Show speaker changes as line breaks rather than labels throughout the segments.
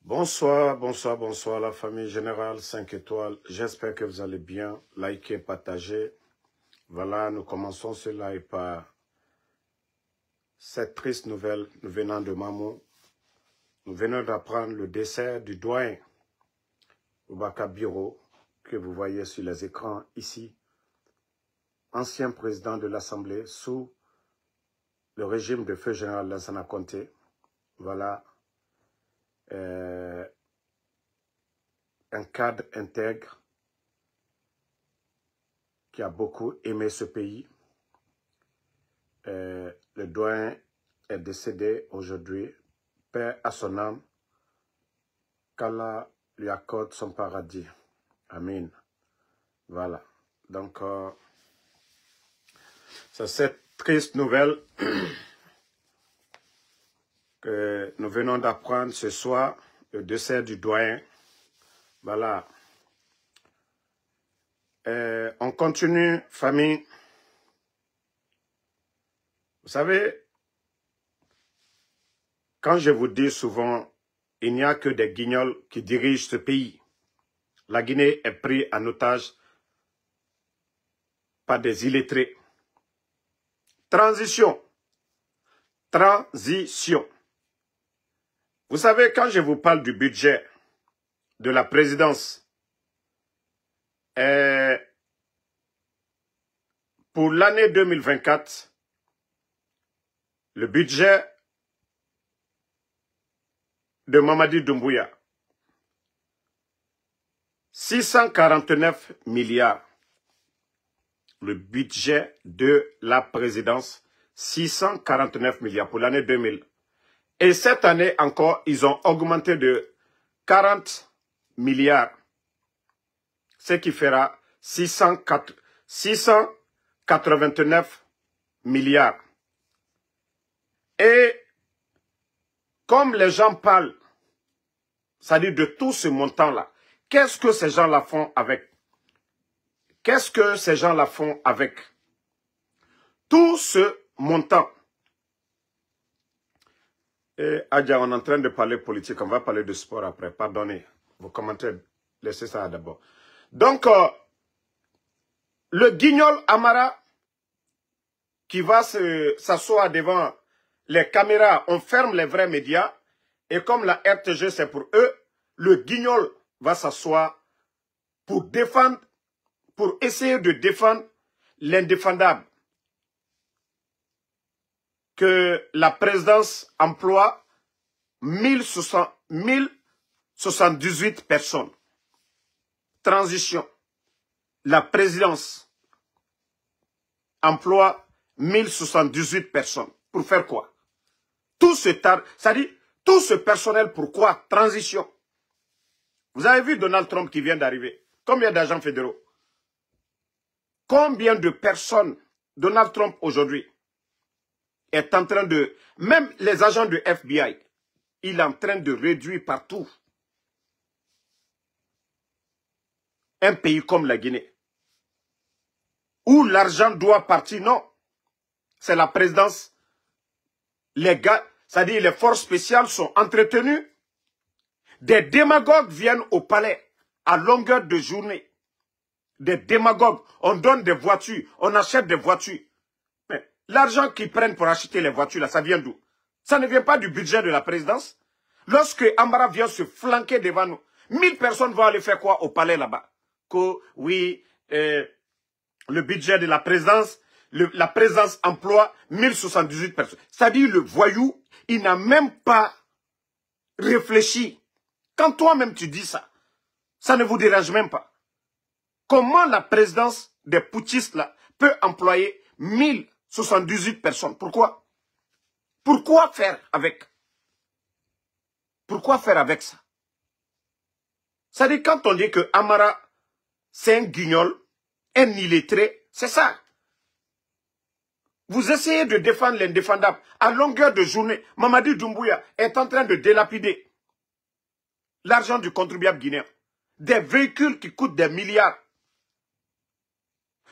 Bonsoir, bonsoir, bonsoir la famille générale 5 étoiles. J'espère que vous allez bien. Likez, partagez. Voilà, nous commençons ce live par cette triste nouvelle venant de Mamou. Nous venons d'apprendre le décès du doyen Boubacar Biro, que vous voyez sur les écrans ici. Ancien président de l'Assemblée sous le régime de feu général Lansana Conté. Voilà. Un cadre intègre qui a beaucoup aimé ce pays. Le doyen est décédé aujourd'hui. Paix à son âme. Qu'Allah lui accorde son paradis. Amen. Voilà. Donc, c'est cette triste nouvelle que nous venons d'apprendre ce soir, le décès du doyen. Voilà. On continue, famille. Vous savez, quand je vous dis souvent, il n'y a que des guignols qui dirigent ce pays. La Guinée est prise en otage par des illettrés. Transition. Transition. Vous savez, quand je vous parle du budget de la présidence, pour l'année 2024, le budget de Mamadi Doumbouya, 649 milliards. Le budget de la présidence, 649 milliards pour l'année 2000. Et cette année encore, ils ont augmenté de 40 milliards. Ce qui fera 689 milliards. Et comme les gens parlent, c'est-à-dire de tout ce montant-là, qu'est-ce que ces gens-là font avec? Qu'est-ce que ces gens-là font avec tout ce montant? Et Adja, on est en train de parler politique, on va parler de sport après, pardonnez, vos commentaires, laissez ça d'abord. Donc, le guignol Amara qui va s'asseoir devant les caméras, on ferme les vrais médias, et comme la RTG c'est pour eux, le guignol va s'asseoir pour défendre, pour essayer de défendre l'indéfendable que la présidence emploie 1078 personnes. Transition. La présidence emploie 1078 personnes. Pour faire quoi? Tout ce c'est-à-dire tout ce personnel, pourquoi? Transition. Vous avez vu Donald Trump qui vient d'arriver. Combien d'agents fédéraux? Combien de personnes Donald Trump aujourd'hui est en train de... Même les agents de FBI, il est en train de réduire partout. Un pays comme la Guinée, où l'argent doit partir, non. C'est la présidence. Les gars, c'est-à-dire les forces spéciales sont entretenues. Des démagogues viennent au palais à longueur de journée. Des démagogues. On donne des voitures, on achète des voitures. Mais l'argent qu'ils prennent pour acheter les voitures, là, ça vient d'où? Ça ne vient pas du budget de la présidence. Lorsque Amara vient se flanquer devant nous, 1000 personnes vont aller faire quoi au palais là-bas? Que oui, le budget de la présidence, la présidence emploie 1078 personnes. C'est-à-dire le voyou, il n'a même pas réfléchi. Quand toi-même tu dis ça, ça ne vous dérange même pas. Comment la présidence des putschistes là peut employer 1078 personnes? Pourquoi? Pourquoi faire avec? Pourquoi faire avec ça? C'est-à-dire quand on dit que Amara, c'est un guignol, un illettré, c'est ça. Vous essayez de défendre l'indéfendable. À longueur de journée, Mamadi Doumbouya est en train de délapider l'argent du contribuable guinéen. Des véhicules qui coûtent des milliards.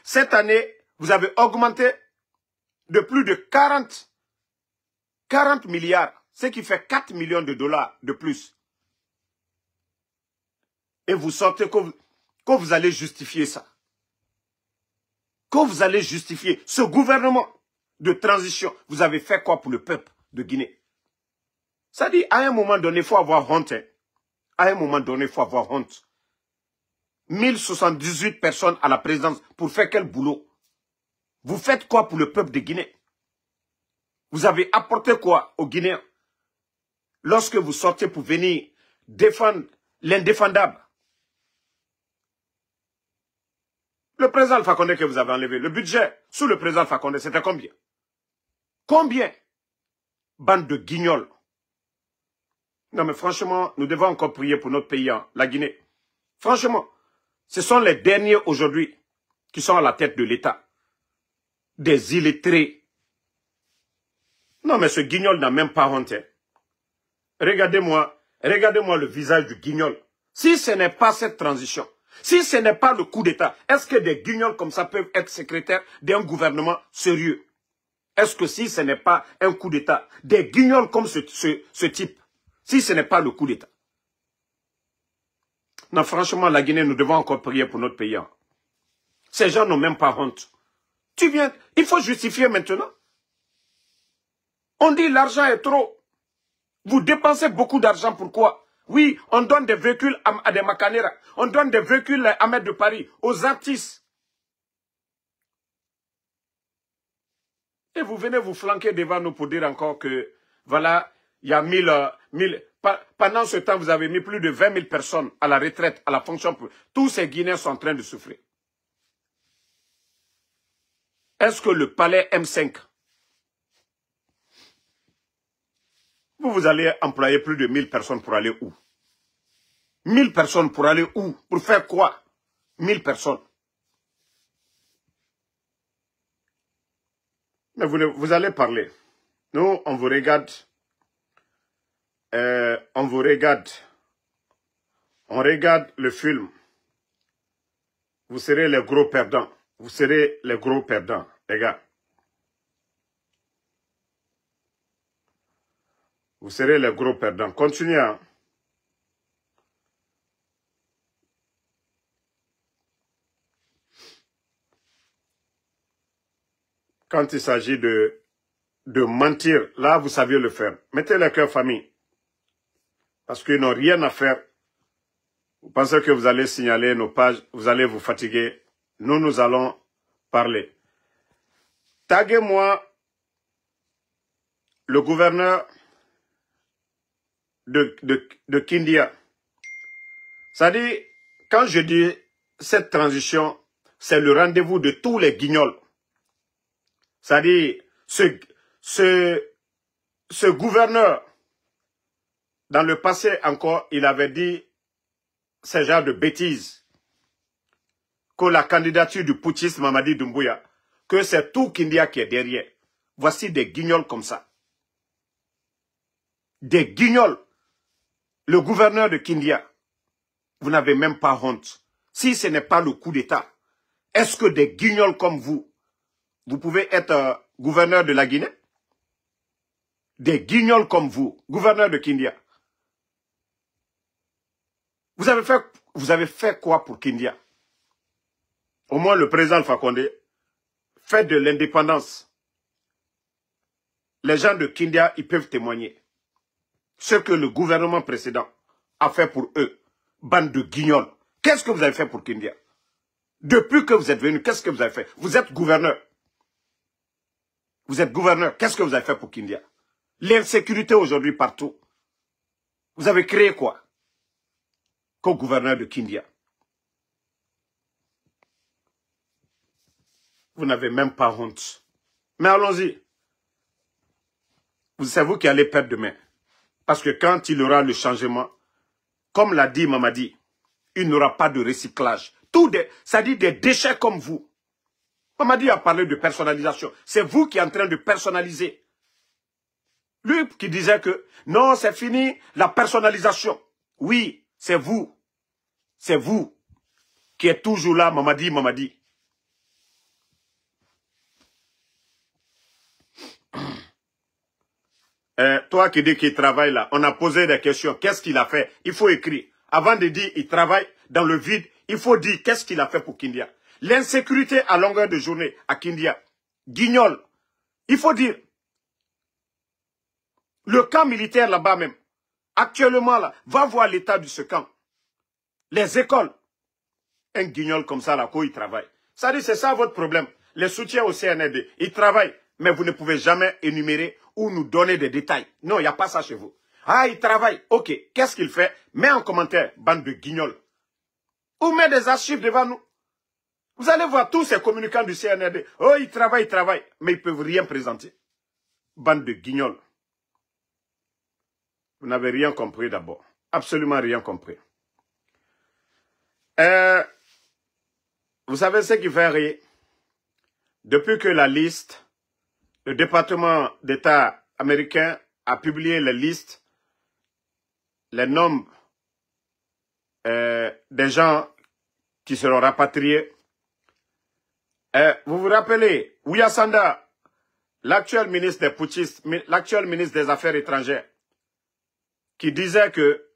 Cette année, vous avez augmenté de plus de 40 milliards, ce qui fait 4 millions de dollars de plus. et vous sortez que vous allez justifier ça. Que vous allez justifier ce gouvernement de transition. Vous avez fait quoi pour le peuple de Guinée? Ça dit, à un moment donné, il faut avoir honte. Hein. À un moment donné, il faut avoir honte. 1078 personnes à la présidence pour faire quel boulot? Vous faites quoi pour le peuple de Guinée? Vous avez apporté quoi aux Guinéens? Lorsque vous sortez pour venir défendre l'indéfendable. Le président Alpha Condé que vous avez enlevé, le budget sous le président Alpha Condé, c'était combien? Combien? Bande de guignols. Non mais franchement, nous devons encore prier pour notre pays, hein, la Guinée. Franchement, ce sont les derniers aujourd'hui qui sont à la tête de l'État. Des illettrés. Non mais ce guignol n'a même pas honte. Hein. Regardez-moi le visage du guignol. Si ce n'est pas cette transition, si ce n'est pas le coup d'État, est-ce que des guignols comme ça peuvent être secrétaires d'un gouvernement sérieux? Est-ce que si ce n'est pas un coup d'État, des guignols comme ce type, si ce n'est pas le coup d'État? Non, franchement, la Guinée, nous devons encore prier pour notre pays. Hein. Ces gens n'ont même pas honte. Tu viens, il faut justifier maintenant. On dit l'argent est trop. Vous dépensez beaucoup d'argent, pourquoi? Oui, on donne des véhicules à des Macanera. On donne des véhicules à Ahmed de Paris, aux artistes. Et vous venez vous flanquer devant nous pour dire encore que, voilà, il y a 1000... Pendant ce temps, vous avez mis plus de 20 000 personnes à la retraite, à la fonction publique. Tous ces Guinéens sont en train de souffrir. Est-ce que le palais M5, vous allez employer plus de 1000 personnes pour aller où? 1000 personnes pour aller où? Pour faire quoi? 1000 personnes. Mais vous allez parler. Nous, on vous regarde. On vous regarde. On regarde le film. Vous serez les gros perdants. Vous serez les gros perdants, les gars. Vous serez les gros perdants. Continuez. Hein. Quand il s'agit de mentir, là, vous saviez le faire. Mettez le cœur famille. Parce qu'ils n'ont rien à faire. Vous pensez que vous allez signaler nos pages, vous allez vous fatiguer. Nous allons parler. Taguez-moi le gouverneur de Kindia. Ça dit, quand je dis cette transition, c'est le rendez-vous de tous les guignols. Ça dit, ce gouverneur, dans le passé encore, il avait dit ce genre de bêtises. Que la candidature du putschiste Mamadi Doumbouya, que c'est tout Kindia qui est derrière. Voici des guignols comme ça. Des guignols. Le gouverneur de Kindia, vous n'avez même pas honte. Si ce n'est pas le coup d'État, est-ce que des guignols comme vous pouvez être gouverneur de la Guinée? Des guignols comme vous, gouverneur de Kindia. Vous avez fait quoi pour Kindia? Au moins le président Alpha Condé fait de l'indépendance. Les gens de Kindia, ils peuvent témoigner. Ce que le gouvernement précédent a fait pour eux. Bande de guignols. Qu'est-ce que vous avez fait pour Kindia? Depuis que vous êtes venu, qu'est-ce que vous avez fait? Vous êtes gouverneur. Vous êtes gouverneur. Qu'est-ce que vous avez fait pour Kindia? L'insécurité aujourd'hui partout. Vous avez créé quoi? Comme gouverneur de Kindia. Vous n'avez même pas honte. Mais allons-y. C'est vous qui allez perdre demain. Parce que quand il y aura le changement, comme l'a dit Mamadi, il n'y aura pas de recyclage. Ça dit des déchets comme vous. Mamadi a parlé de personnalisation. C'est vous qui êtes en train de personnaliser. Lui qui disait que non, c'est fini la personnalisation. Oui, c'est vous. C'est vous qui êtes toujours là, Mamadi. Toi qui dis qu'il travaille là, on a posé des questions. Qu'est-ce qu'il a fait? Il faut écrire. Avant de dire il travaille, dans le vide, il faut dire qu'est-ce qu'il a fait pour Kindia. L'insécurité à longueur de journée à Kindia. Guignol. Il faut dire. Le camp militaire là-bas même. Actuellement là, va voir l'état de ce camp. Les écoles. Un guignol comme ça là, quoi, il travaille. Ça dit, c'est ça votre problème. Les soutiens au CNRD, ils travaillent, mais vous ne pouvez jamais énumérer ou nous donner des détails. Non, il n'y a pas ça chez vous. Ah, il travaille. Ok, qu'est-ce qu'il fait? Mets en commentaire, bande de guignols. Ou mets des archives devant nous. Vous allez voir tous ces communicants du CNRD. Oh, ils travaillent, mais ils ne peuvent rien présenter. Bande de guignols. Vous n'avez rien compris d'abord. Absolument rien compris. Vous savez ce qui fait rire? Depuis que la liste, le département d'État américain a publié la liste, les nombres des gens qui seront rapatriés. Vous vous rappelez, Ouya Sanda, l'actuel ministre des putschistes, l'actuel ministre des Affaires étrangères, qui disait que,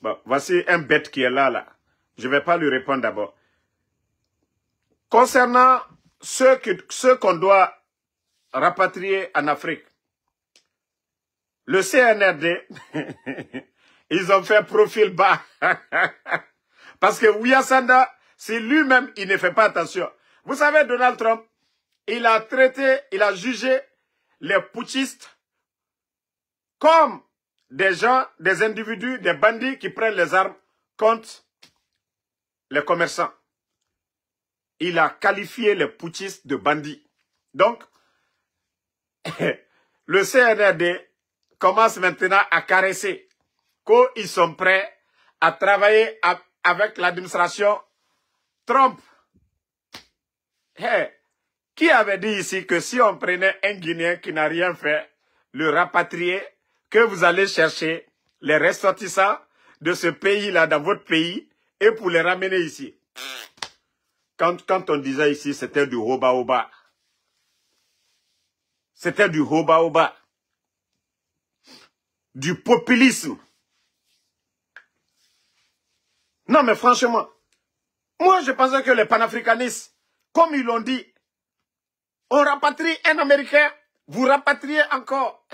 bon, voici un bête qui est là. Je ne vais pas lui répondre d'abord. Concernant ceux qu'on doit rapatrier en Afrique, le CNRD, ils ont fait profil bas. Parce que Ouya Sanda, si lui-même, il ne fait pas attention. Vous savez, Donald Trump, il a jugé les putschistes comme des gens, des individus, des bandits qui prennent les armes contre les commerçants. Il a qualifié les putschistes de bandits. Donc, le CNRD commence maintenant à caresser qu'ils sont prêts à travailler avec l'administration Trump. Hey, qui avait dit ici que si on prenait un Guinéen qui n'a rien fait, le rapatrier, que vous allez chercher les ressortissants de ce pays-là dans votre pays et pour les ramener ici? Quand on disait ici, c'était du hoba-hoba. C'était du hoba-hoba. Du populisme. Non, mais franchement, moi je pensais que les panafricanistes, comme ils l'ont dit, on rapatrie un Américain, vous rapatriez encore.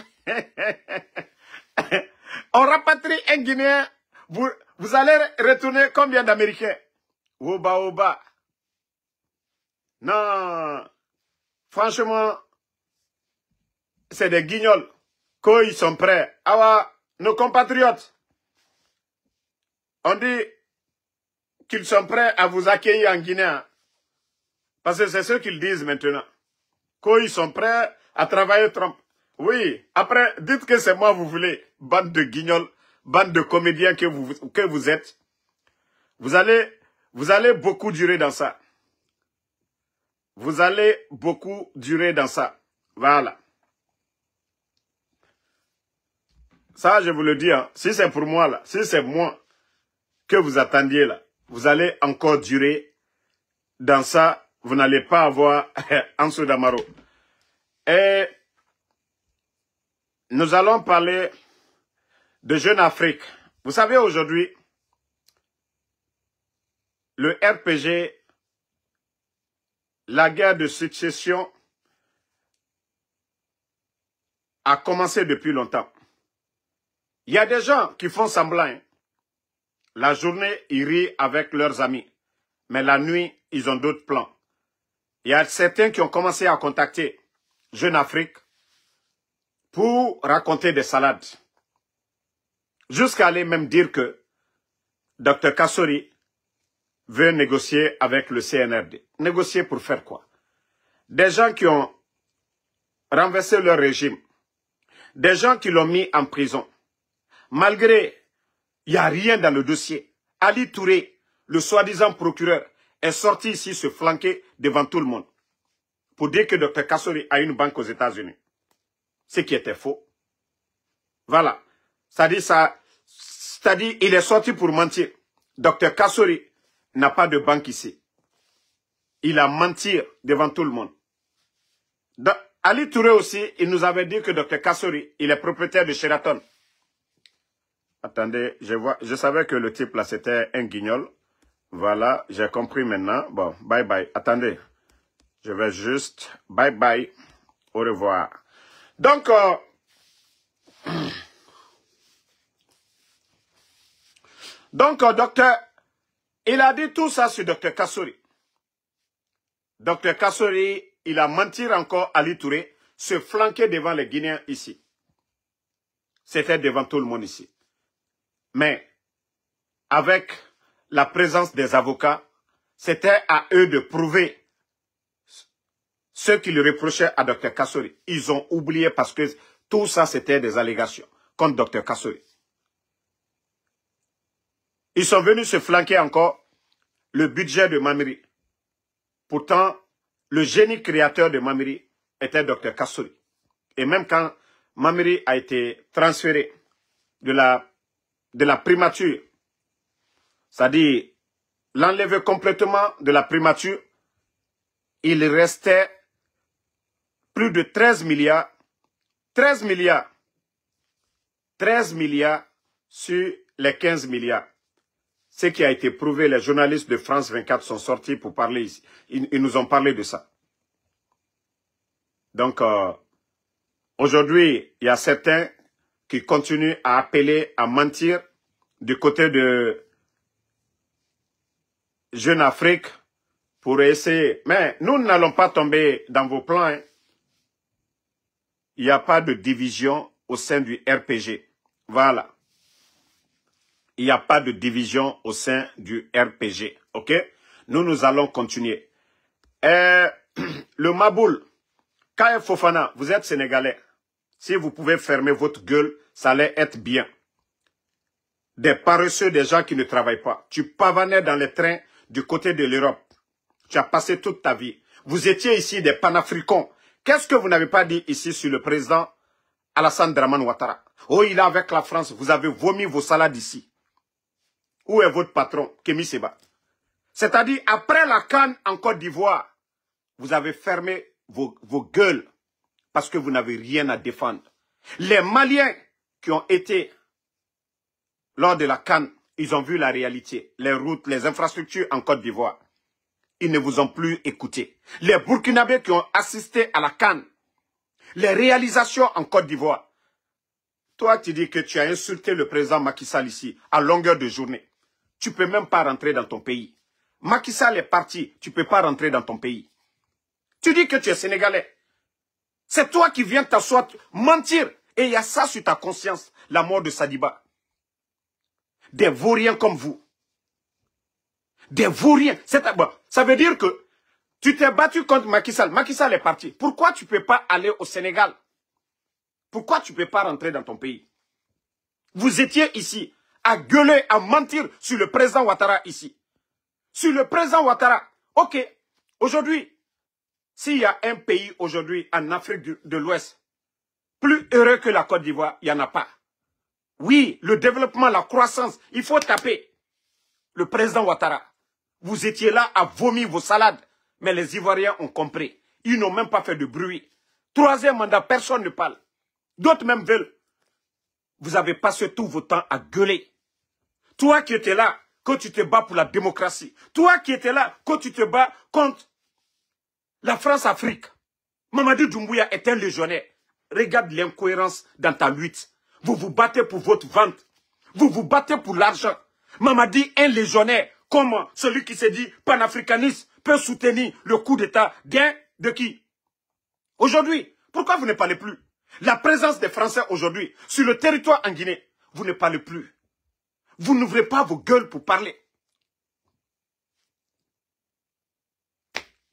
On rapatrie un Guinéen, vous allez retourner combien d'Américains? Hoba-hoba. Non, franchement, c'est des guignols. Quand ils sont prêts. Alors, nos compatriotes, on dit qu'ils sont prêts à vous accueillir en Guinée. Parce que c'est ce qu'ils disent maintenant. Quand ils sont prêts à travailler Trump. Oui, après, dites que c'est moi vous voulez. Bande de guignols, bande de comédiens que vous êtes. Vous allez beaucoup durer dans ça. Vous allez beaucoup durer dans ça. Voilà. Ça, je vous le dis, hein, si c'est pour moi, là, si c'est moi que vous attendiez, là, vous allez encore durer dans ça. Vous n'allez pas avoir Anso Damaro. Et nous allons parler de Jeune Afrique. Vous savez, aujourd'hui, le RPG, la guerre de succession, a commencé depuis longtemps. Il y a des gens qui font semblant. Hein. La journée, ils rient avec leurs amis. Mais la nuit, ils ont d'autres plans. Il y a certains qui ont commencé à contacter Jeune Afrique pour raconter des salades. Jusqu'à aller même dire que Dr Kassori veut négocier avec le CNRD. Négocier pour faire quoi? Des gens qui ont renversé leur régime. Des gens qui l'ont mis en prison. Malgré, il n'y a rien dans le dossier. Ali Touré, le soi-disant procureur, est sorti ici se flanquer devant tout le monde pour dire que Dr Kassori a une banque aux États-Unis. Ce qui était faux. Voilà. C'est-à-dire, il est sorti pour mentir. Dr Kassori n'a pas de banque ici. Il a menti devant tout le monde. Ali Touré aussi, il nous avait dit que Dr Kassori, il est propriétaire de Sheraton. Attendez, je savais que le type là, c'était un guignol. Voilà, j'ai compris maintenant. Bon, bye bye. Attendez, je vais juste... Bye bye. Au revoir. Donc, docteur, il a dit tout ça sur docteur Kassori. Docteur Kassori, il a menti encore à Ali Touré, se flanquer devant les Guinéens ici. C'était devant tout le monde ici. Mais, avec la présence des avocats, c'était à eux de prouver ce qu'ils reprochaient à Dr Kassori. Ils ont oublié parce que tout ça, c'était des allégations contre Dr Kassori. Ils sont venus se flanquer encore le budget de Mamiri. Pourtant, le génie créateur de Mamiri était Dr Kassori. Et même quand Mamiri a été transféré de la primature, c'est-à-dire l'enlever complètement de la primature, il restait plus de 13 milliards, 13 milliards sur les 15 milliards. Ce qui a été prouvé, les journalistes de France 24 sont sortis pour parler ici. Ils nous ont parlé de ça. Donc, aujourd'hui, il y a certains qui continuent à appeler, à mentir du côté de Jeune Afrique pour essayer. Mais nous n'allons pas tomber dans vos plans. Hein. Il n'y a pas de division au sein du RPG. Voilà. Il n'y a pas de division au sein du RPG. OK? Nous allons continuer. Le Maboul, Kaya Fofana, vous êtes sénégalais. Si vous pouvez fermer votre gueule, ça allait être bien. Des paresseux, des gens qui ne travaillent pas. Tu pavanais dans les trains du côté de l'Europe. Tu as passé toute ta vie. Vous étiez ici des panafricains. Qu'est-ce que vous n'avez pas dit ici sur le président Alassane Dramane Ouattara? Oh, il est avec la France. Vous avez vomi vos salades ici. Où est votre patron, Kémy Séba? C'est-à-dire, après la CAN en Côte d'Ivoire, vous avez fermé vos gueules parce que vous n'avez rien à défendre. Les Maliens qui ont été lors de la CAN, ils ont vu la réalité, les routes, les infrastructures en Côte d'Ivoire. Ils ne vous ont plus écouté. Les Burkinabés qui ont assisté à la CAN, les réalisations en Côte d'Ivoire. Toi, tu dis que tu as insulté le président Macky Sall ici, à longueur de journée. Tu ne peux même pas rentrer dans ton pays. Macky Sall est parti, tu ne peux pas rentrer dans ton pays. Tu dis que tu es sénégalais. C'est toi qui viens t'asseoir, mentir. Et il y a ça sur ta conscience, la mort de Sadiba. Des vauriens comme vous. Des vauriens. Ça veut dire que tu t'es battu contre Macky Sall. Macky Sall est parti. Pourquoi tu ne peux pas aller au Sénégal? Pourquoi tu ne peux pas rentrer dans ton pays? Vous étiez ici à gueuler, à mentir sur le président Ouattara ici. Sur le président Ouattara. Ok, aujourd'hui, s'il y a un pays aujourd'hui en Afrique de l'Ouest plus heureux que la Côte d'Ivoire, il n'y en a pas. Oui, le développement, la croissance, il faut taper. Le président Ouattara, vous étiez là à vomir vos salades, mais les Ivoiriens ont compris. Ils n'ont même pas fait de bruit. Troisième mandat, personne ne parle. D'autres même veulent. Vous avez passé tout votre temps à gueuler. Toi qui étais là, quand tu te bats pour la démocratie. Toi qui étais là, quand tu te bats contre la France-Afrique. Mamadi Doumbouya est un légionnaire. Regarde l'incohérence dans ta lutte. Vous vous battez pour votre vente. Vous vous battez pour l'argent. Mamadi, un légionnaire, comment celui qui se dit panafricaniste peut soutenir le coup d'État de qui? Aujourd'hui, pourquoi vous ne parlez plus? La présence des Français aujourd'hui sur le territoire en Guinée, vous ne parlez plus. Vous n'ouvrez pas vos gueules pour parler.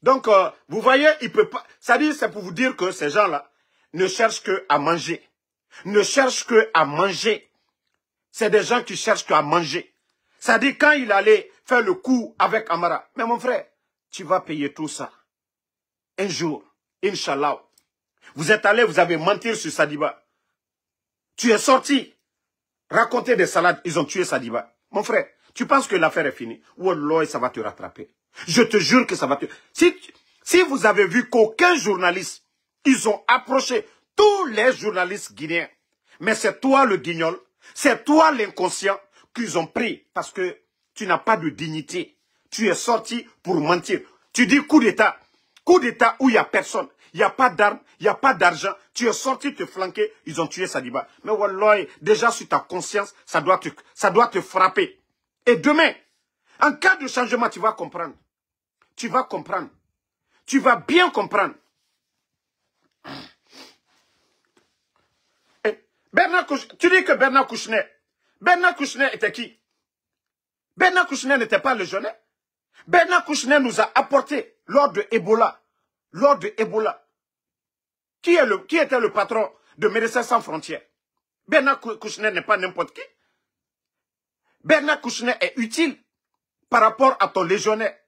Donc, vous voyez, il peut pas. C'est pour vous dire que ces gens-là ne cherchent que à manger. Ne cherchent que à manger. C'est des gens qui cherchent qu'à manger. C'est-à-dire quand il allait faire le coup avec Amara. Mais mon frère, tu vas payer tout ça. Un jour, Inch'Allah. Vous êtes allé, vous avez menti sur Sadiba. Tu es sorti. Raconter des salades, ils ont tué Sadiba. Mon frère, tu penses que l'affaire est finie? Wallah, ça va te rattraper. Je te jure que ça va te... Si vous avez vu qu'aucun journaliste, ils ont approché tous les journalistes guinéens. Mais c'est toi le guignol, C'est toi l'inconscient qu'ils ont pris parce que tu n'as pas de dignité. Tu es sorti pour mentir. Tu dis coup d'État. Coup d'État où il n'y a personne. Il n'y a pas d'armes, il n'y a pas d'argent. Tu es sorti te flanquer, ils ont tué Sadiba. Mais wallah, déjà sur ta conscience, ça doit te frapper. Et demain, en cas de changement, tu vas comprendre. Tu vas comprendre. Tu vas bien comprendre. Tu dis que Bernard Kouchner était qui? Bernard Kouchner n'était pas le jeune. Bernard Kouchner nous a apporté lors de Ebola. Lors de Ebola. Qui était le patron de Médecins Sans Frontières? Bernard Kouchner n'est pas n'importe qui. Bernard Kouchner est utile par rapport à ton légionnaire.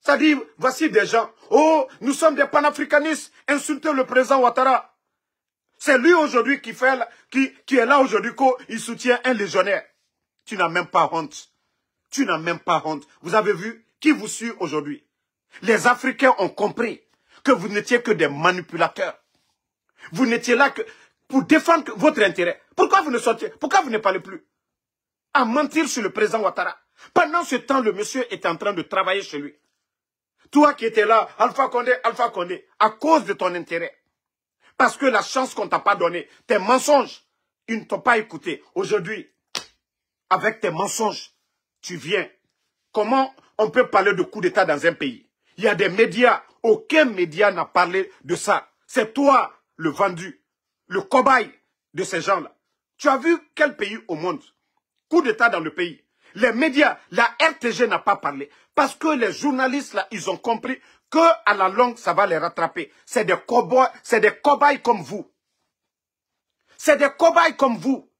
Ça dit, voici des gens. Oh, nous sommes des panafricanistes. Insultez le président Ouattara. C'est lui aujourd'hui qui est là aujourd'hui qu'il soutient un légionnaire. Tu n'as même pas honte. Tu n'as même pas honte. Vous avez vu qui vous suit aujourd'hui? Les Africains ont compris que vous n'étiez que des manipulateurs. Vous n'étiez là que pour défendre votre intérêt. Pourquoi vous ne sortiez? Pourquoi vous ne parlez plus? À mentir sur le président Ouattara. Pendant ce temps, le monsieur était en train de travailler chez lui. Toi qui étais là, Alpha Condé, à cause de ton intérêt. Parce que la chance qu'on ne t'a pas donnée, tes mensonges, ils ne t'ont pas écouté. Aujourd'hui, avec tes mensonges, tu viens. Comment on peut parler de coup d'État dans un pays? Il y a des médias, aucun média n'a parlé de ça. C'est toi, le vendu, le cobaye de ces gens-là. Tu as vu quel pays au monde? Coup d'État dans le pays. Les médias, la RTG n'a pas parlé. Parce que les journalistes, là, ils ont compris qu'à la longue, ça va les rattraper. C'est des cobayes comme vous. C'est des cobayes comme vous.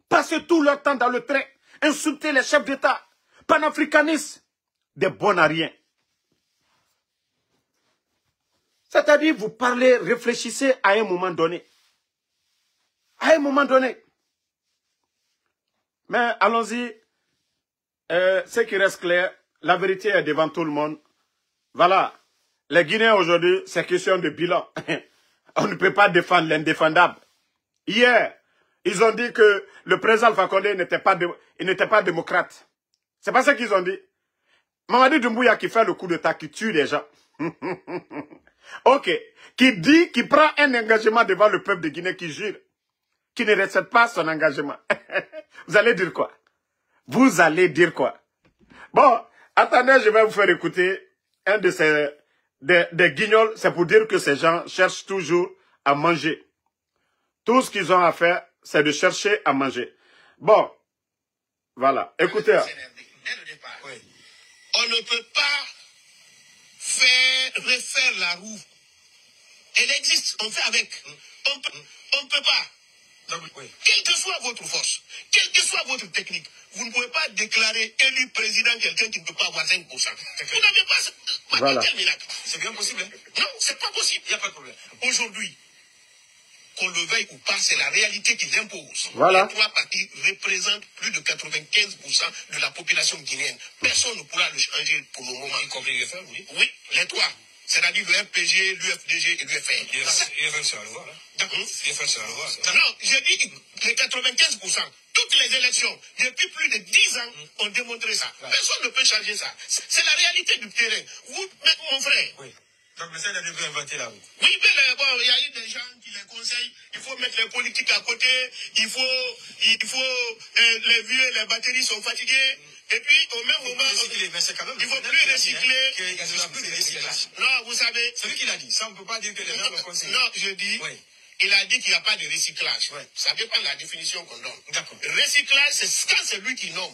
Passez tout leur temps dans le train. Insulter les chefs d'État. Panafricanistes. Des bons à rien. C'est-à-dire, vous parlez, réfléchissez à un moment donné. À un moment donné. Mais allons-y. Ce qui reste clair, la vérité est devant tout le monde. Voilà. Les Guinéens aujourd'hui, c'est question de bilan. On ne peut pas défendre l'indéfendable. Hier, ils ont dit que le président Alpha Condé n'était pas démocrate. C'est pas ça qu'ils ont dit. Mamadi Doumbouya qui fait le coup d'État, qui tue les gens. Ok. Qui prend un engagement devant le peuple de Guinée, qui jure, qui ne respecte pas son engagement. Vous allez dire quoi? Vous allez dire quoi? Bon, attendez, je vais vous faire écouter un de ces des guignols. C'est pour dire que ces gens cherchent toujours à manger. Tout ce qu'ils ont à faire, c'est de chercher à manger. Bon, voilà, écoutez.
Oui. On ne peut pas refaire la roue. Elle existe, on fait avec. On ne peut pas. Donc, oui. Quelle que soit votre force, quelle que soit votre technique, vous ne pouvez pas déclarer élu président quelqu'un qui ne peut pas avoir 5%. Vous n'avez pas...
Voilà.
C'est bien possible. Hein? Non, c'est pas possible. Il n'y a pas de problème. Aujourd'hui, qu'on le veuille ou pas, c'est la réalité qui l'impose.
Voilà.
Les trois partis représentent plus de 95% de la population guinéenne. Personne ne pourra le changer pour le moment. Y compris les femmes, oui. Oui, les trois. C'est-à-dire le RPG, l'UFDG et l'UFR.
l'UFR, c'est à revoir. L'UFR, c'est à revoir.
Non, j'ai dit les 95%. Toutes les élections, depuis plus de 10 ans, ont démontré ça. Personne ne peut changer ça. C'est la réalité du terrain. Vous, mon frère.
Oui. Donc, mais ça, il a dû inventer la roue.
Oui, mais bon, il y a eu des gens qui les conseillent. Il faut mettre les politiques à côté. Il faut les vieux, les batteries sont fatiguées. Et puis, au même moment,
il
ne faut plus recycler.
Il n'y a plus de recyclage.
Non, vous savez.
C'est lui qui l'a dit. Ça, on ne peut pas dire que les gens l'ont conseillé.
Non, je dis.
Oui.
Il a dit qu'il n'y a pas de recyclage.
Oui.
Ça dépend de la définition qu'on donne.
D'accord.
Recyclage, c'est quand c'est lui qui nomme.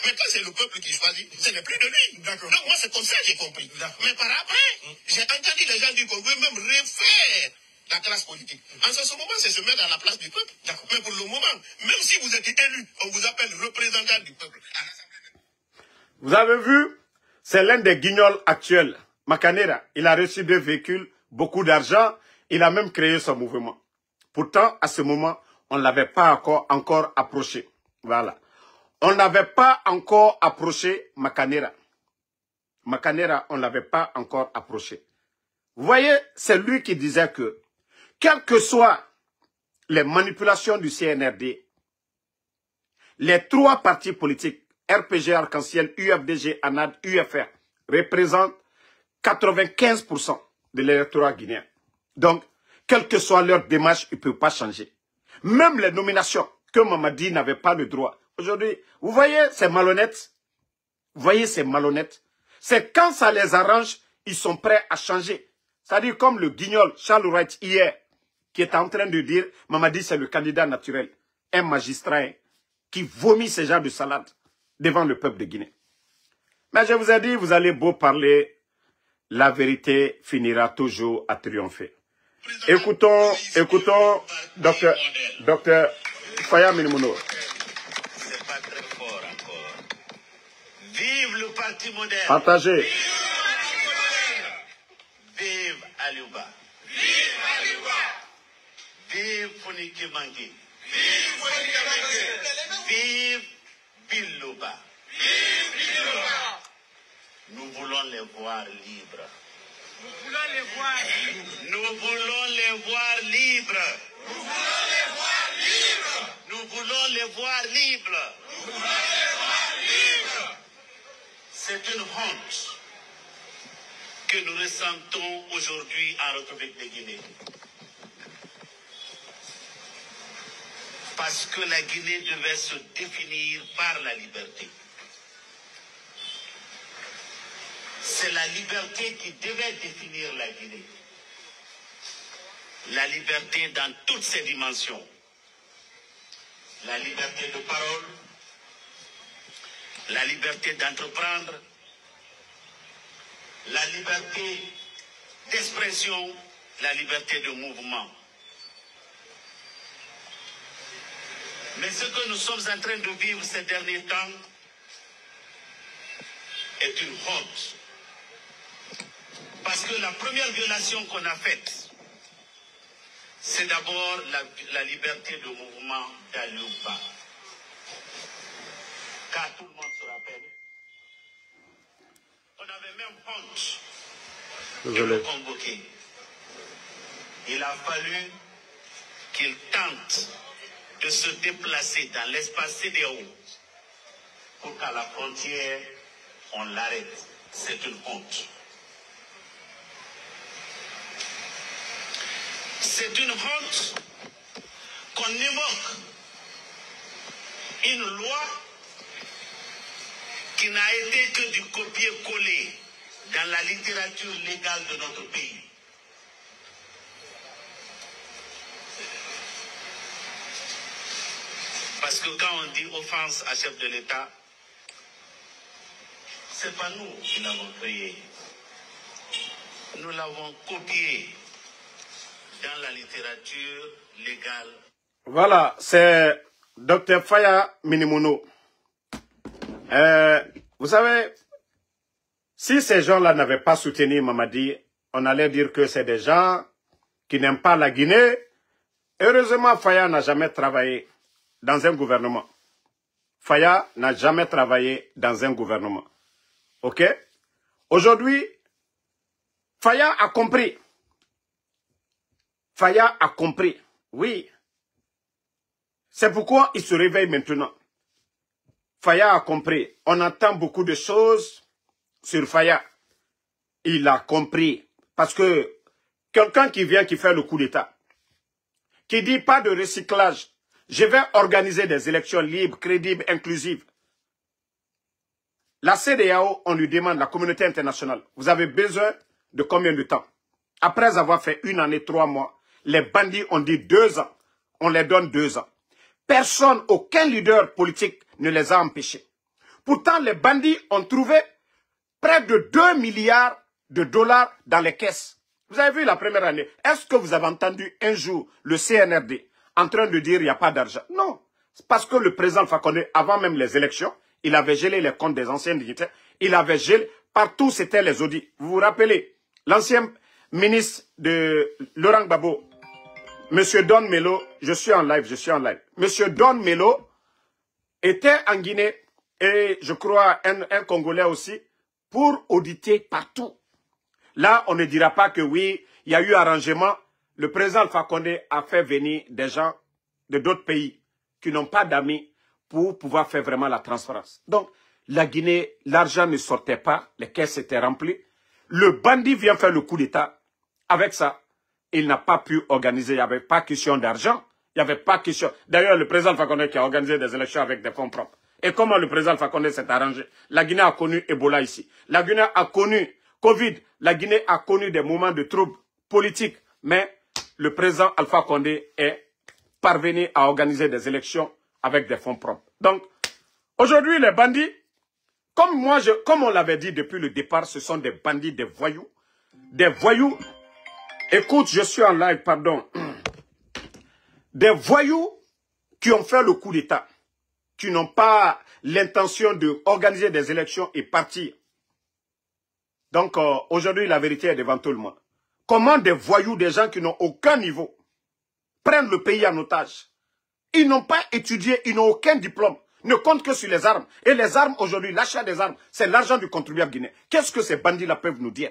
Mais quand c'est le peuple qui choisit, ce n'est plus de lui.
D'accord.
Donc moi, c'est comme ça que j'ai compris. Mais par après, j'ai entendu les gens dire qu'on veut même refaire la classe politique. En ce moment, c'est se mettre à la place du peuple. Mais pour le moment, même si vous êtes élu, on vous appelle représentant du peuple.
Vous avez vu, c'est l'un des guignols actuels. Makanera, il a reçu des véhicules, beaucoup d'argent, il a même créé son mouvement. Pourtant, à ce moment, on ne l'avait pas encore approché. Voilà. On n'avait pas encore approché Makanera. Makanera, on ne l'avait pas encore approché. Vous voyez, c'est lui qui disait que, quelles que soient les manipulations du CNRD, les 3 partis politiques, RPG, Arc-en-Ciel, UFDG, ANAD, UFR, représentent 95% de l'électorat guinéen. Donc, quelle que soit leur démarche, ils ne peuvent pas changer. Même les nominations que Mamadi n'avait pas le droit. Aujourd'hui, vous voyez ces malhonnêtes? Vous voyez ces malhonnêtes? C'est quand ça les arrange, ils sont prêts à changer. C'est-à-dire comme le guignol Charles Wright hier, qui est en train de dire Mamadi c'est le candidat naturel. Un magistrat hein, qui vomit ce genre de salade devant le peuple de Guinée. Mais je vous ai dit, vous allez beau parler, la vérité finira toujours à triompher. Écoutons, docteur Faya Minimono.
C'est pas très fort encore. Vive le parti moderne.
Partagez.
Vive Aliouba. Vive Aliouba. Vive Fonike Mangue. Vive Fonike Mangue. Vive Bilouba. Vive Bilouba. Nous voulons les voir libres. Nous voulons les voir libres. Nous voulons les voir libres. Nous voulons les voir libres. Nous voulons les voir libres. Nous voulons les voir libres. C'est une honte que nous ressentons aujourd'hui en République de Guinée. Parce que la Guinée devait se définir par la liberté. C'est la liberté qui devait définir la Guinée. La liberté dans toutes ses dimensions. La liberté de parole, la liberté d'entreprendre, la liberté d'expression, la liberté de mouvement. Mais ce que nous sommes en train de vivre ces derniers temps est une honte. Parce que la première violation qu'on a faite, c'est d'abord la liberté de mouvement d'Aliouba. Car tout le monde se rappelle, on avait même honte de le convoquer. Il a fallu qu'il tente de se déplacer dans l'espace CEDEAO pour qu'à la frontière, on l'arrête. C'est une honte. C'est une honte qu'on évoque une loi qui n'a été que du copier-coller dans la littérature légale de notre pays. Parce que quand on dit offense à chef de l'État, c'est pas nous qui l'avons créé. Nous l'avons copié dans la littérature légale.
Voilà, c'est Dr Faya Minimono. Vous savez, si ces gens-là n'avaient pas soutenu Mamadi, on allait dire que c'est des gens qui n'aiment pas la Guinée. Heureusement, Faya n'a jamais travaillé dans un gouvernement. Faya n'a jamais travaillé dans un gouvernement. OK? Aujourd'hui, Faya a compris. Faya a compris. Oui. C'est pourquoi il se réveille maintenant. Faya a compris. On entend beaucoup de choses sur Faya. Il a compris. Parce que quelqu'un qui vient, qui fait le coup d'État, qui dit pas de recyclage, je vais organiser des élections libres, crédibles, inclusives. La CEDEAO, on lui demande, la communauté internationale, vous avez besoin de combien de temps? Après avoir fait 1 année, 3 mois, les bandits ont dit 2 ans. On les donne 2 ans. Personne, aucun leader politique ne les a empêchés. Pourtant, les bandits ont trouvé près de 2 milliards de dollars dans les caisses. Vous avez vu la première année. Est-ce que vous avez entendu un jour le CNRD en train de dire il n'y a pas d'argent? Non. Parce que le président Fakonde, avant même les élections, il avait gelé les comptes des anciens dignitaires. Il avait gelé, partout c'était les audits. Vous vous rappelez, l'ancien ministre de Laurent Gbagbo, Monsieur Don Melo, je suis en live. Monsieur Don Melo était en Guinée et je crois un Congolais aussi pour auditer partout. Là, on ne dira pas que oui, il y a eu arrangement. Le président Alpha Condé a fait venir des gens de d'autres pays qui n'ont pas d'amis pour pouvoir faire vraiment la transparence. Donc, la Guinée, l'argent ne sortait pas, les caisses étaient remplies. Le bandit vient faire le coup d'État. Avec ça, il n'a pas pu organiser, il n'y avait pas question d'argent, il n'y avait pas question... D'ailleurs, le président Alpha Condé qui a organisé des élections avec des fonds propres. Et comment le président Alpha Condé s'est arrangé? La Guinée a connu Ebola ici. La Guinée a connu Covid. La Guinée a connu des moments de troubles politiques. Mais le président Alpha Condé est parvenu à organiser des élections avec des fonds propres. Donc, aujourd'hui, les bandits, comme on l'avait dit depuis le départ, ce sont des bandits, des voyous. Des voyous. Écoute, je suis en live, pardon. Des voyous qui ont fait le coup d'État, qui n'ont pas l'intention d'organiser des élections et partir. Donc, aujourd'hui, la vérité est devant tout le monde. Comment des voyous, des gens qui n'ont aucun niveau, prennent le pays en otage? Ils n'ont pas étudié, ils n'ont aucun diplôme, ne comptent que sur les armes. Et les armes, aujourd'hui, l'achat des armes, c'est l'argent du contribuable guinéen. Qu'est-ce que ces bandits-là peuvent nous dire?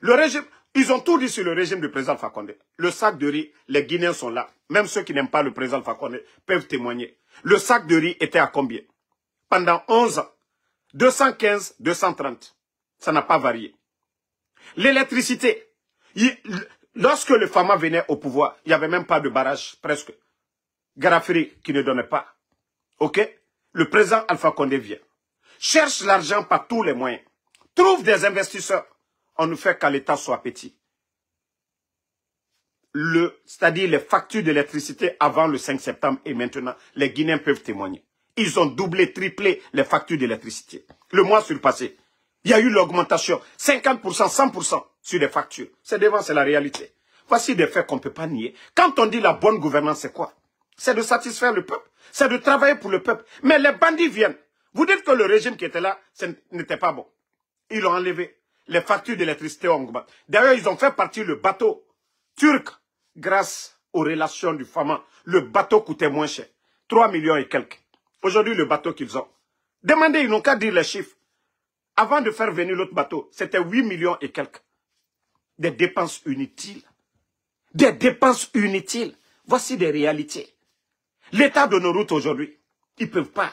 Le régime, ils ont tout dit sur le régime du président Alpha Condé. Le sac de riz, les Guinéens sont là. Même ceux qui n'aiment pas le président Alpha Condé peuvent témoigner. Le sac de riz était à combien? Pendant 11 ans. 215, 230. Ça n'a pas varié. L'électricité. Lorsque le Fama venait au pouvoir, il n'y avait même pas de barrage, presque. Garafiri qui ne donnait pas. Ok? Le président Alpha Condé vient. Cherche l'argent par tous les moyens. Trouve des investisseurs. On ne fait qu'à l'État soit petit. C'est-à-dire les factures d'électricité avant le 5 septembre et maintenant, les Guinéens peuvent témoigner. Ils ont doublé, triplé les factures d'électricité. Le mois surpassé, il y a eu l'augmentation, 50%, 100% sur les factures. C'est la réalité. Voici des faits qu'on ne peut pas nier. Quand on dit la bonne gouvernance, c'est quoi? C'est de satisfaire le peuple. C'est de travailler pour le peuple. Mais les bandits viennent. Vous dites que le régime qui était là, n'était pas bon. Ils l'ont enlevé. Les factures d'électricité ont augmenté. D'ailleurs, ils ont fait partir le bateau turc grâce aux relations du Fama. Le bateau coûtait moins cher. 3 millions et quelques. Aujourd'hui, le bateau qu'ils ont. Demandez, ils n'ont qu'à dire les chiffres. Avant de faire venir l'autre bateau, c'était 8 millions et quelques. Des dépenses inutiles. Des dépenses inutiles. Voici des réalités. L'état de nos routes aujourd'hui, ils ne peuvent pas.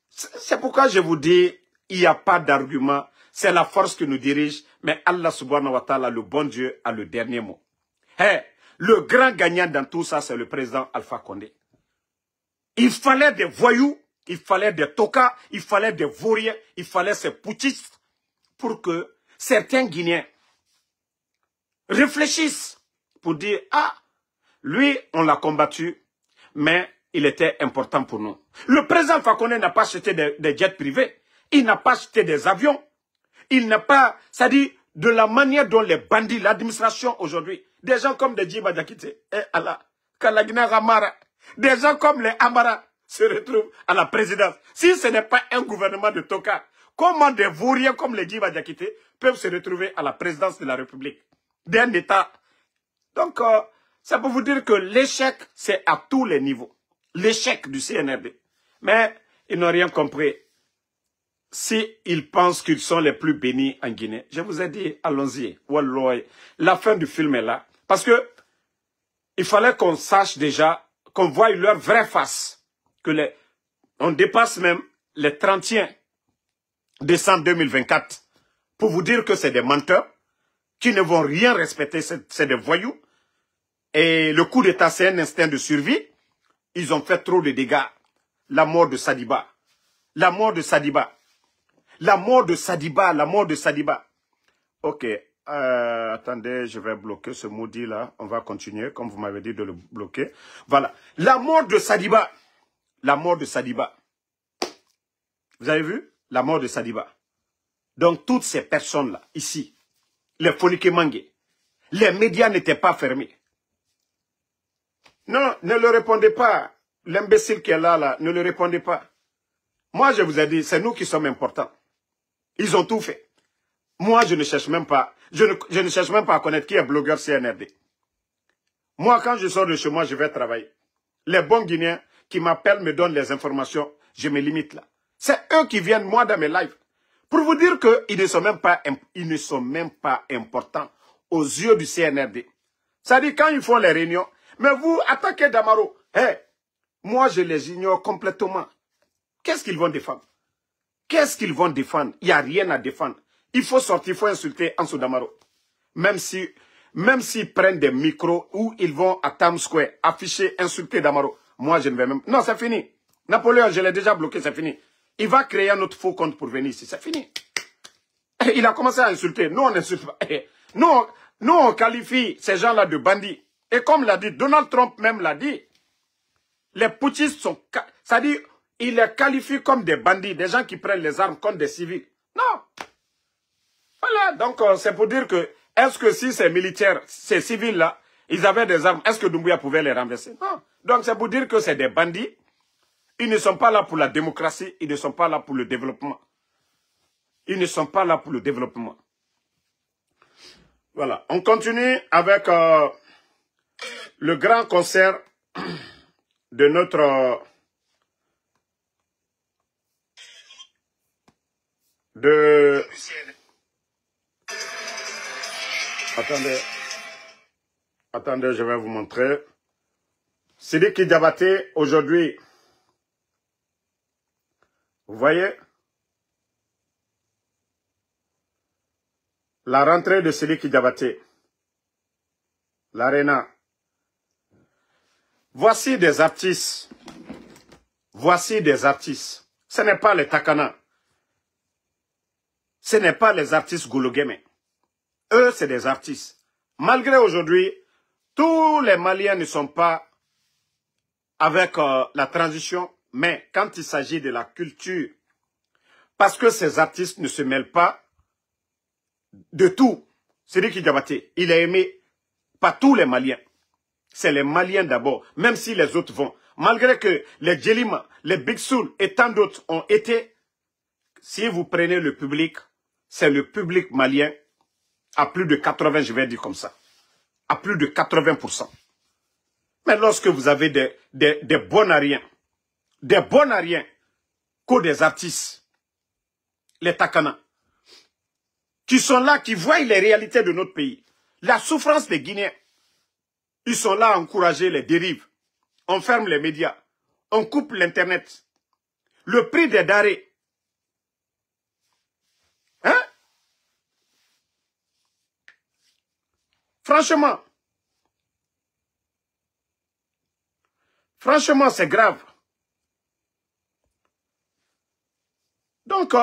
C'est pourquoi je vous dis, il n'y a pas d'argument. C'est la force qui nous dirige, mais Allah subhanahu wa ta'ala, le bon Dieu, a le dernier mot. Le grand gagnant dans tout ça, c'est le président Alpha Condé. Il fallait des voyous, il fallait des tokas, il fallait des vauriens, il fallait ces putschistes pour que certains Guinéens réfléchissent pour dire, ah, lui, on l'a combattu, mais il était important pour nous. Le président Alpha Condé n'a pas acheté des jets privés, il n'a pas acheté des avions. Il n'a pas, c'est-à-dire de la manière dont les bandits, l'administration aujourd'hui, des gens comme des Djiba Diakité, des gens comme les Amara se retrouvent à la présidence. Si ce n'est pas un gouvernement de Toka, comment des vauriens comme les Djiba Diakité peuvent se retrouver à la présidence de la République d'un État? Donc, ça peut vous dire que l'échec, c'est à tous les niveaux. L'échec du CNRD. Mais ils n'ont rien compris. S'ils pensent qu'ils sont les plus bénis en Guinée, je vous ai dit, allons-y. La fin du film est là. Parce que il fallait qu'on sache déjà, qu'on voie leur vraie face. On dépasse même les 31 décembre 2024 pour vous dire que c'est des menteurs qui ne vont rien respecter, c'est des voyous. Et le coup d'État, c'est un instinct de survie. Ils ont fait trop de dégâts. La mort de Sadiba. La mort de Sadiba. La mort de Sadiba, la mort de Sadiba. Ok, attendez, je vais bloquer ce maudit là. On va continuer, comme vous m'avez dit de le bloquer. Voilà, la mort de Sadiba. La mort de Sadiba. Vous avez vu? La mort de Sadiba. Donc, toutes ces personnes-là, ici, les Fonike Mangué, les médias n'étaient pas fermés. Non, ne le répondez pas. L'imbécile qui est là, ne le répondez pas. Moi, je vous ai dit, c'est nous qui sommes importants. Ils ont tout fait. Moi, je ne cherche même pas. Je ne cherche même pas à connaître qui est blogueur CNRD. Moi, quand je sors de chez moi, je vais travailler. Les bons Guinéens qui m'appellent, me donnent les informations, je me limite là. C'est eux qui viennent, moi, dans mes lives. Pour vous dire qu'ils ne sont même pas importants aux yeux du CNRD. C'est-à-dire, quand ils font les réunions, mais vous attaquez Damaro. Moi, je les ignore complètement. Qu'est-ce qu'ils vont défendre? Qu'est-ce qu'ils vont défendre? Il n'y a rien à défendre. Il faut sortir, il faut insulter Ansou Damaro. Même s'ils prennent des micros où ils vont à Times Square afficher, insulter Damaro. Moi, je ne vais même... Non, c'est fini. Napoléon, je l'ai déjà bloqué, c'est fini. Il va créer un autre faux compte pour venir ici, c'est fini. Il a commencé à insulter. Nous, on n'insulte pas. Nous, on qualifie ces gens-là de bandits. Et comme l'a dit, Donald Trump même l'a dit, les putschistes sont... C'est-à-dire, il les qualifie comme des bandits, des gens qui prennent les armes contre des civils. Non. Voilà, donc c'est pour dire que, est-ce que si ces militaires, ces civils-là, ils avaient des armes, est-ce que Doumbouya pouvait les renverser? Non. Donc c'est pour dire que c'est des bandits. Ils ne sont pas là pour la démocratie, ils ne sont pas là pour le développement. Ils ne sont pas là pour le développement. Voilà, on continue avec le grand concert de notre... Attendez, je vais vous montrer. Sidiki Diabaté, aujourd'hui, vous voyez, la rentrée de Sidiki Diabaté, l'Arena. Voici des artistes. Voici des artistes. Ce n'est pas les Takana. Ce n'est pas les artistes Goulogeme. Eux, c'est des artistes. Malgré aujourd'hui, tous les Maliens ne sont pas avec la transition, mais quand il s'agit de la culture, parce que ces artistes ne se mêlent pas de tout. Sidiki Diabaté, il est aimé par tous les Maliens. C'est les Maliens d'abord, même si les autres vont. Malgré que les Djelima, les Big Soul et tant d'autres ont été, si vous prenez le public, c'est le public malien à plus de 80, je vais dire comme ça, à plus de 80%. Mais lorsque vous avez des bons ariens, que des artistes, les Takana, qui sont là, qui voient les réalités de notre pays, la souffrance des Guinéens, ils sont là à encourager les dérives. On ferme les médias, on coupe l'Internet, le prix des denrées. Hein? Franchement, c'est grave. Donc,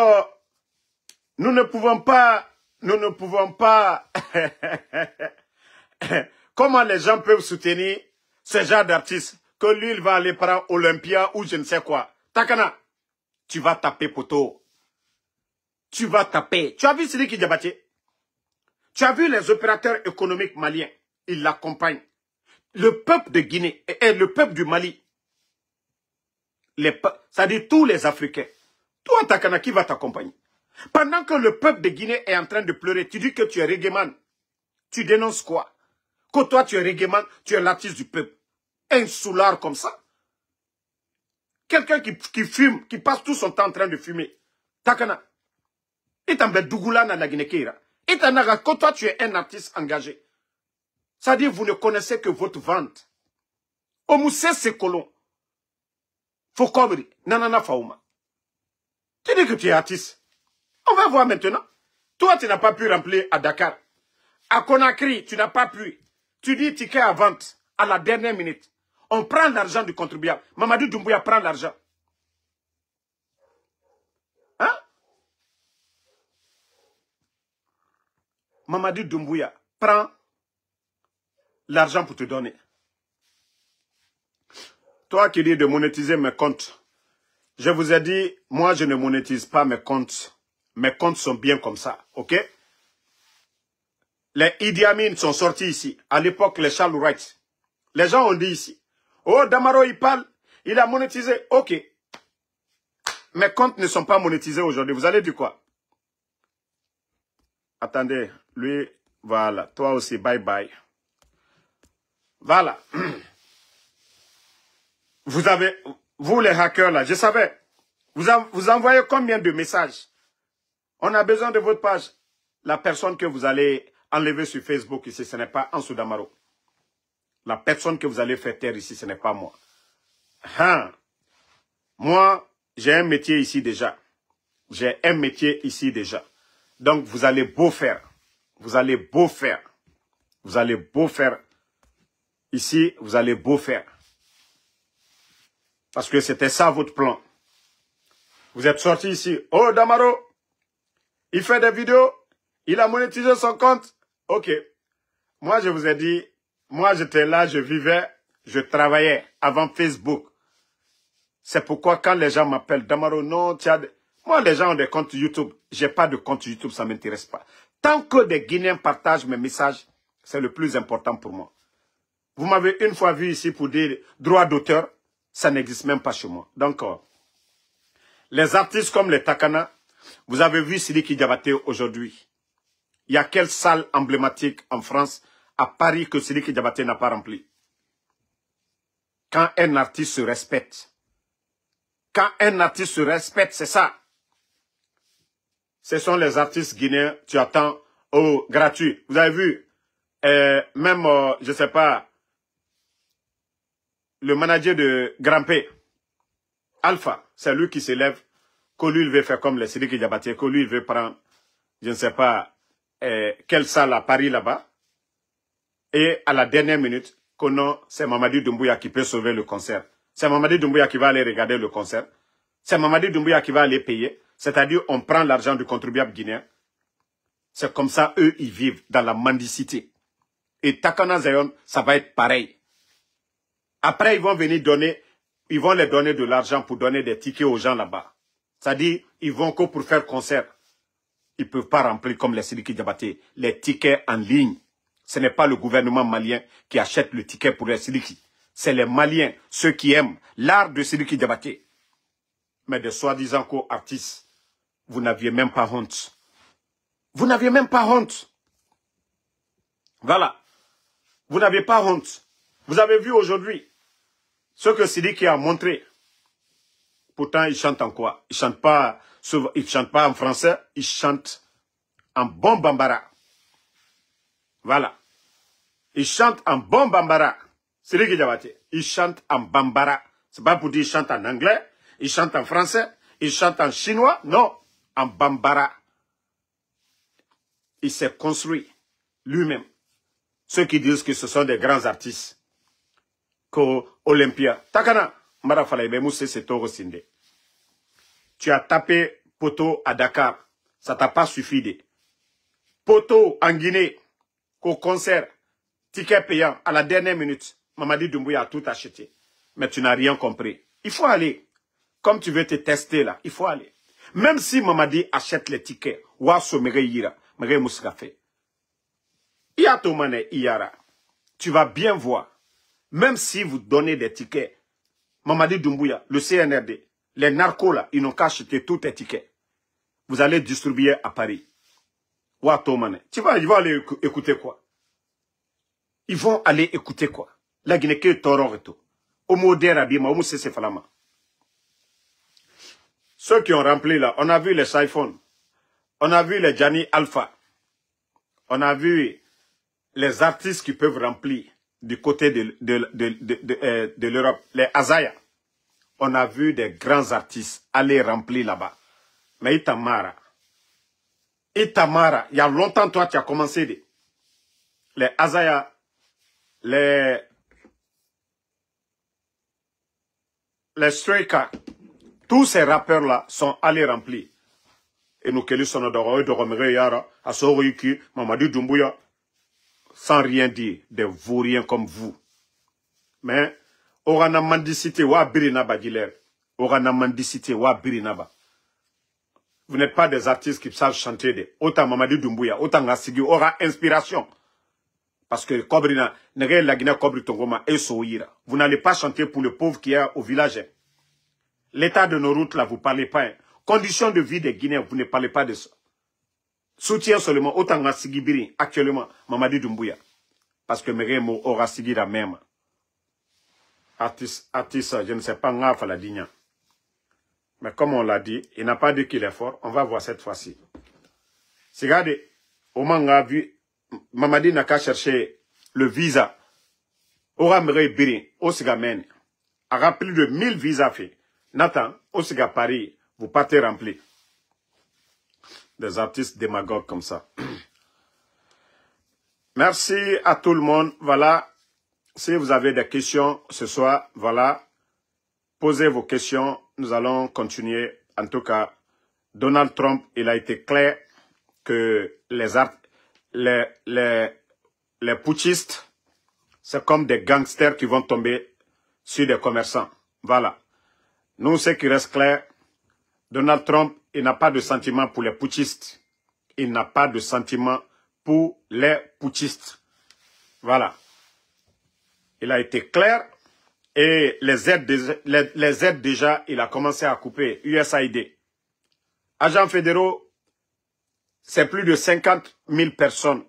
nous ne pouvons pas, comment les gens peuvent soutenir ce genre d'artiste que lui, il va aller prendre Olympia ou je ne sais quoi. Takana, tu vas taper, poteau. Tu vas taper. Tu as vu Sidiki Diabaté? Tu as vu les opérateurs économiques maliens? Ils l'accompagnent. Le peuple de Guinée et le peuple du Mali. C'est-à-dire tous les Africains. Toi, Takana, qui va t'accompagner? Pendant que le peuple de Guinée est en train de pleurer, tu dis que tu es reggaeman. Tu dénonces quoi? Que toi, tu es reggaeman, tu es l'artiste du peuple. Un soulard comme ça. Quelqu'un qui fume, qui passe tout son temps en train de fumer. Takana. Et t'embête Dougoulana la Guinée-Kéira. Et t'anaga, que toi, tu es un artiste engagé. C'est-à-dire, vous ne connaissez que votre vente. Omoussé, c'est colon. Fokobri, nanana faouma. Tu dis que tu es artiste. On va voir maintenant. Toi, tu n'as pas pu remplir à Dakar. À Conakry, tu n'as pas pu. Tu dis ticket à vente à la dernière minute. On prend l'argent du contribuable. Mamadou Doumbouya prend l'argent. Hein? Mamadou Doumbouya prend l'argent pour te donner. Toi qui dis de monétiser mes comptes, je vous ai dit, moi je ne monétise pas mes comptes. Mes comptes sont bien comme ça, ok? Les Idi Amin sont sortis ici. À l'époque, les Charles Wright. Les gens ont dit ici, oh Damaro il parle, il a monétisé, ok. Mes comptes ne sont pas monétisés aujourd'hui. Vous allez dire quoi? Attendez, lui, voilà, toi aussi, bye bye. Voilà. Vous les hackers là, je savais. Vous envoyez combien de messages? On a besoin de votre page. La personne que vous allez enlever sur Facebook ici, ce n'est pas Ansou Damaro. La personne que vous allez faire taire ici, ce n'est pas moi. Hein. Moi, j'ai un métier ici déjà. J'ai un métier ici déjà. Donc, vous allez beau faire. Vous allez beau faire. Vous allez beau faire. Ici, vous allez beau faire. Parce que c'était ça votre plan. Vous êtes sorti ici. Oh, Damaro, il fait des vidéos. Il a monétisé son compte. Ok. Moi, je vous ai dit, moi, j'étais là, je vivais, je travaillais avant Facebook. C'est pourquoi quand les gens m'appellent, Damaro, non, tu as... Moi, les gens ont des comptes YouTube. J'ai pas de compte YouTube, ça ne m'intéresse pas. Tant que des Guinéens partagent mes messages, c'est le plus important pour moi. Vous m'avez une fois vu ici pour dire droit d'auteur, ça n'existe même pas chez moi. Donc, les artistes comme les Takana, vous avez vu Sidiki Diabaté aujourd'hui. Il y a quelle salle emblématique en France, à Paris, que Sidiki Diabaté n'a pas rempli? Quand un artiste se respecte. Quand un artiste se respecte, c'est ça. Ce sont les artistes guinéens, tu attends, oh, gratuit. Vous avez vu, même, je ne sais pas, le manager de Grand P, Alpha, c'est lui qui s'élève, que lui, il veut faire comme les Sidiki Diabaté, que lui, il veut prendre, je ne sais pas, quelle salle à Paris là-bas. Et à la dernière minute, que non, c'est Mamadi Doumbouya qui peut sauver le concert. C'est Mamadi Doumbouya qui va aller regarder le concert. C'est Mamadi Doumbouya qui va aller payer. C'est-à-dire, on prend l'argent du contribuable guinéen. C'est comme ça, eux, ils vivent dans la mendicité. Et Takana Zayon, ça va être pareil. Après, ils vont venir donner, ils vont les donner de l'argent pour donner des tickets aux gens là-bas. C'est-à-dire, ils vont que pour faire concert. Ils ne peuvent pas remplir comme les Sidiki Diabaté, les tickets en ligne. Ce n'est pas le gouvernement malien qui achète le ticket pour les Sidiki. C'est les Maliens, ceux qui aiment l'art de Sidiki Diabaté. Mais de soi-disant co-artistes, vous n'aviez même pas honte. Vous n'aviez même pas honte. Voilà. Vous n'avez pas honte. Vous avez vu aujourd'hui ce que Sidiki a montré. Pourtant, il chante en quoi? Il chante pas en français, il chante en bon bambara. Voilà. Il chante en bon bambara. Sidiki Diabaté. Il chante en bambara. C'est pas pour dire qu'il chante en anglais, il chante en français, il chante en chinois. Non, en bambara. Il s'est construit lui-même. Ceux qui disent que ce sont des grands artistes. Que Olympia. Takana, tu as tapé poteau à Dakar. Ça t'a pas suffi. Poteau en Guinée. Qu'au concert. Ticket payant à la dernière minute. Mamadi Doumbouya a tout acheté. Mais tu n'as rien compris. Il faut aller. Comme tu veux te tester là, il faut aller. Même si Mamadi achète les tickets. Tu vas bien voir. Même si vous donnez des tickets. Mamadi Doumbouya, le CNRD, les narcos là, ils n'ont qu'à acheter tous tes tickets. Vous allez distribuer à Paris. Ils vont aller écouter quoi? Ils vont aller écouter quoi? La Guinée est Toronto. Ceux qui ont rempli là, on a vu les Saifon, on a vu les Gianni Alpha, on a vu les artistes qui peuvent remplir du côté de l'Europe, les Azaya. On a vu des grands artistes aller remplir là-bas. Mais Itamara, il y a longtemps, toi, tu as commencé. Les Azaya, les Striker, tous ces rappeurs-là sont allés remplir. Et nous, Mamadi Doumbouya, sans rien dire, des vauriens comme vous. Mais, Orana Mandicité, wa Birinaba, Giler. Orana Mandicité, wa Birinaba. Vous n'êtes pas des artistes qui savent chanter. Autant Mamadi Doumbouya, autant Ngassigi, aura inspiration. Parce que Kobrina, la Guinée Kobri Tongoma et Sohira. Vous n'allez pas chanter pour le pauvre qui est au village. L'état de nos routes, là, vous ne parlez pas. Conditions de vie des Guinéens, vous ne parlez pas de ça. Soutien seulement, autant Ngassigi Biri, actuellement, Mamadi Doumbouya. Parce que Meremo aura Sigi la même. Artiste, je ne sais pas, Nga Faladigna. Mais comme on l'a dit, il n'a pas dit qu'il est fort. On va voir cette fois-ci. Regardez, au moment où on a vu, Mamadi n'a qu'à chercher le visa. Aura Mere Biri, au Sigamen. aura plus de 1000 visas faits. Nathan, au Siga Paris, vous partez rempli. Des artistes démagogues comme ça. Merci à tout le monde. Voilà. Si vous avez des questions ce soir, voilà. Posez vos questions. Nous allons continuer. En tout cas, Donald Trump, il a été clair que les putschistes, c'est comme des gangsters qui vont tomber sur des commerçants. Voilà. Nous, ce qui reste clair, Donald Trump, il n'a pas de sentiment pour les putschistes. Il n'a pas de sentiment pour les putschistes. Voilà. Il a été clair et les aides déjà, il a commencé à couper. USAID. Agents fédéraux, c'est plus de 50 000 personnes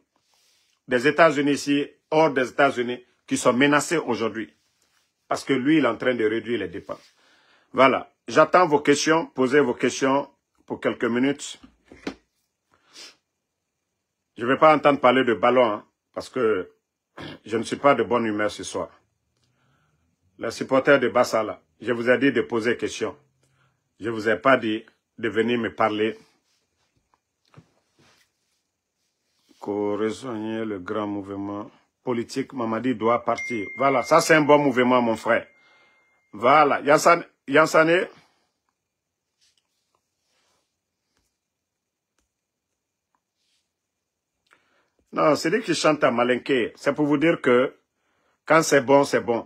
des États-Unis ici, hors des États-Unis, qui sont menacées aujourd'hui. Parce que lui, il est en train de réduire les dépenses. Voilà. J'attends vos questions. Posez vos questions pour quelques minutes. Je ne vais pas entendre parler de ballon, hein, parce que je ne suis pas de bonne humeur ce soir. Les supporters de Bassala, je vous ai dit de poser questions. Je ne vous ai pas dit de venir me parler. Qu'on rejoigne le grand mouvement politique, Mamadi doit partir. Voilà, ça c'est un bon mouvement, mon frère. Voilà, Yansane. Non, c'est lui qui chante à Malinké. C'est pour vous dire que quand c'est bon, c'est bon.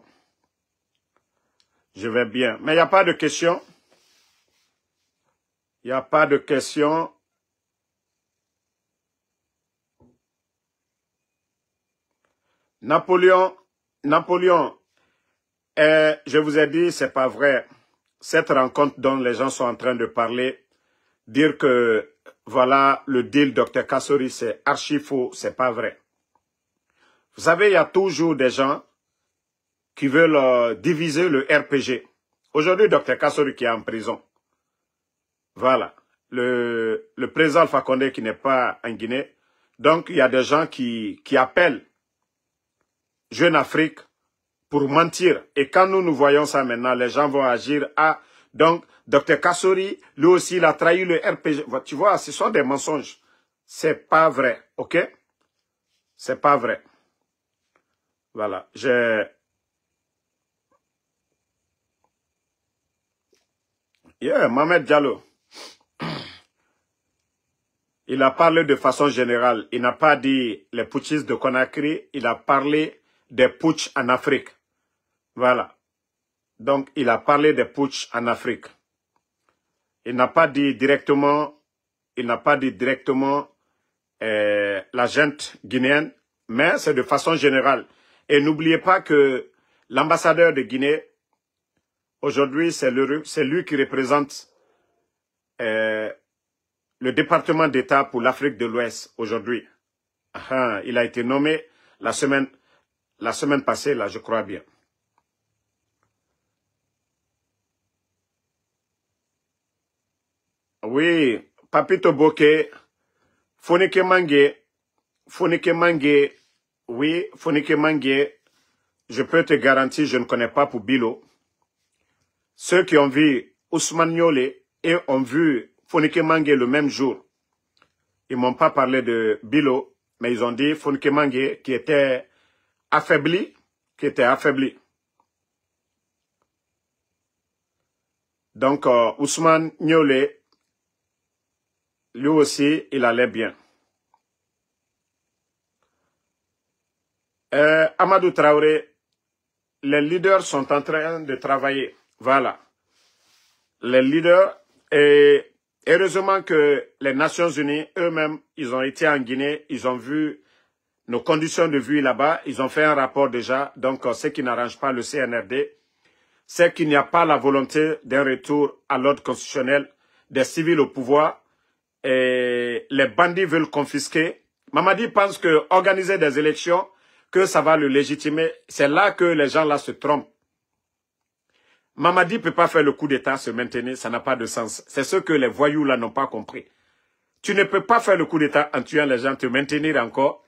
Je vais bien. Mais il n'y a pas de questions. Il n'y a pas de questions. Napoléon, je vous ai dit, c'est pas vrai. Cette rencontre dont les gens sont en train de parler, dire que voilà, le deal Dr Kassori, c'est archi faux, c'est pas vrai. Vous savez, il y a toujours des gens qui veulent diviser le RPG. Aujourd'hui, Dr Kassori qui est en prison. Voilà. Le président Alpha Condé qui n'est pas en Guinée. Donc, il y a des gens qui appellent Jeune Afrique pour mentir. Et quand nous voyons ça maintenant, les gens vont agir. Ah, donc, Dr Kassori, lui aussi, il a trahi le RPG. Tu vois, ce sont des mensonges. C'est pas vrai, ok? C'est pas vrai. Voilà, Mohamed Diallo. Il a parlé de façon générale. Il n'a pas dit les putschistes de Conakry. Il a parlé des putschs en Afrique. Voilà. Donc, il a parlé des putschs en Afrique. Il n'a pas dit directement, la junte guinéenne, mais c'est de façon générale. Et n'oubliez pas que l'ambassadeur de Guinée, aujourd'hui, c'est lui qui représente le département d'État pour l'Afrique de l'Ouest aujourd'hui. Il a été nommé la semaine passée, là, je crois bien. Oui, Papito Bokeh, Fonike Mange, oui, Fonike Mange, je peux te garantir, je ne connais pas pour Bilo. Ceux qui ont vu Ousmane Niolé et ont vu Fonike Mange le même jour, ils m'ont pas parlé de Bilo, mais ils ont dit Fonike Mange qui était affaibli, Donc, Ousmane Niolé, lui aussi, il allait bien. Amadou Traoré, les leaders sont en train de travailler. Voilà. Les leaders, et heureusement que les Nations Unies, eux-mêmes, ils ont été en Guinée, ils ont vu nos conditions de vie là-bas, ils ont fait un rapport déjà. Donc, ce qui n'arrange pas le CNRD, c'est qu'il n'y a pas la volonté d'un retour à l'ordre constitutionnel, des civils au pouvoir, et les bandits veulent confisquer. Mamadi pense que organiser des élections, que ça va le légitimer. C'est là que les gens là se trompent. Mamadi ne peut pas faire le coup d'État, se maintenir, ça n'a pas de sens. C'est ce que les voyous là n'ont pas compris. Tu ne peux pas faire le coup d'État en tuant les gens, te maintenir encore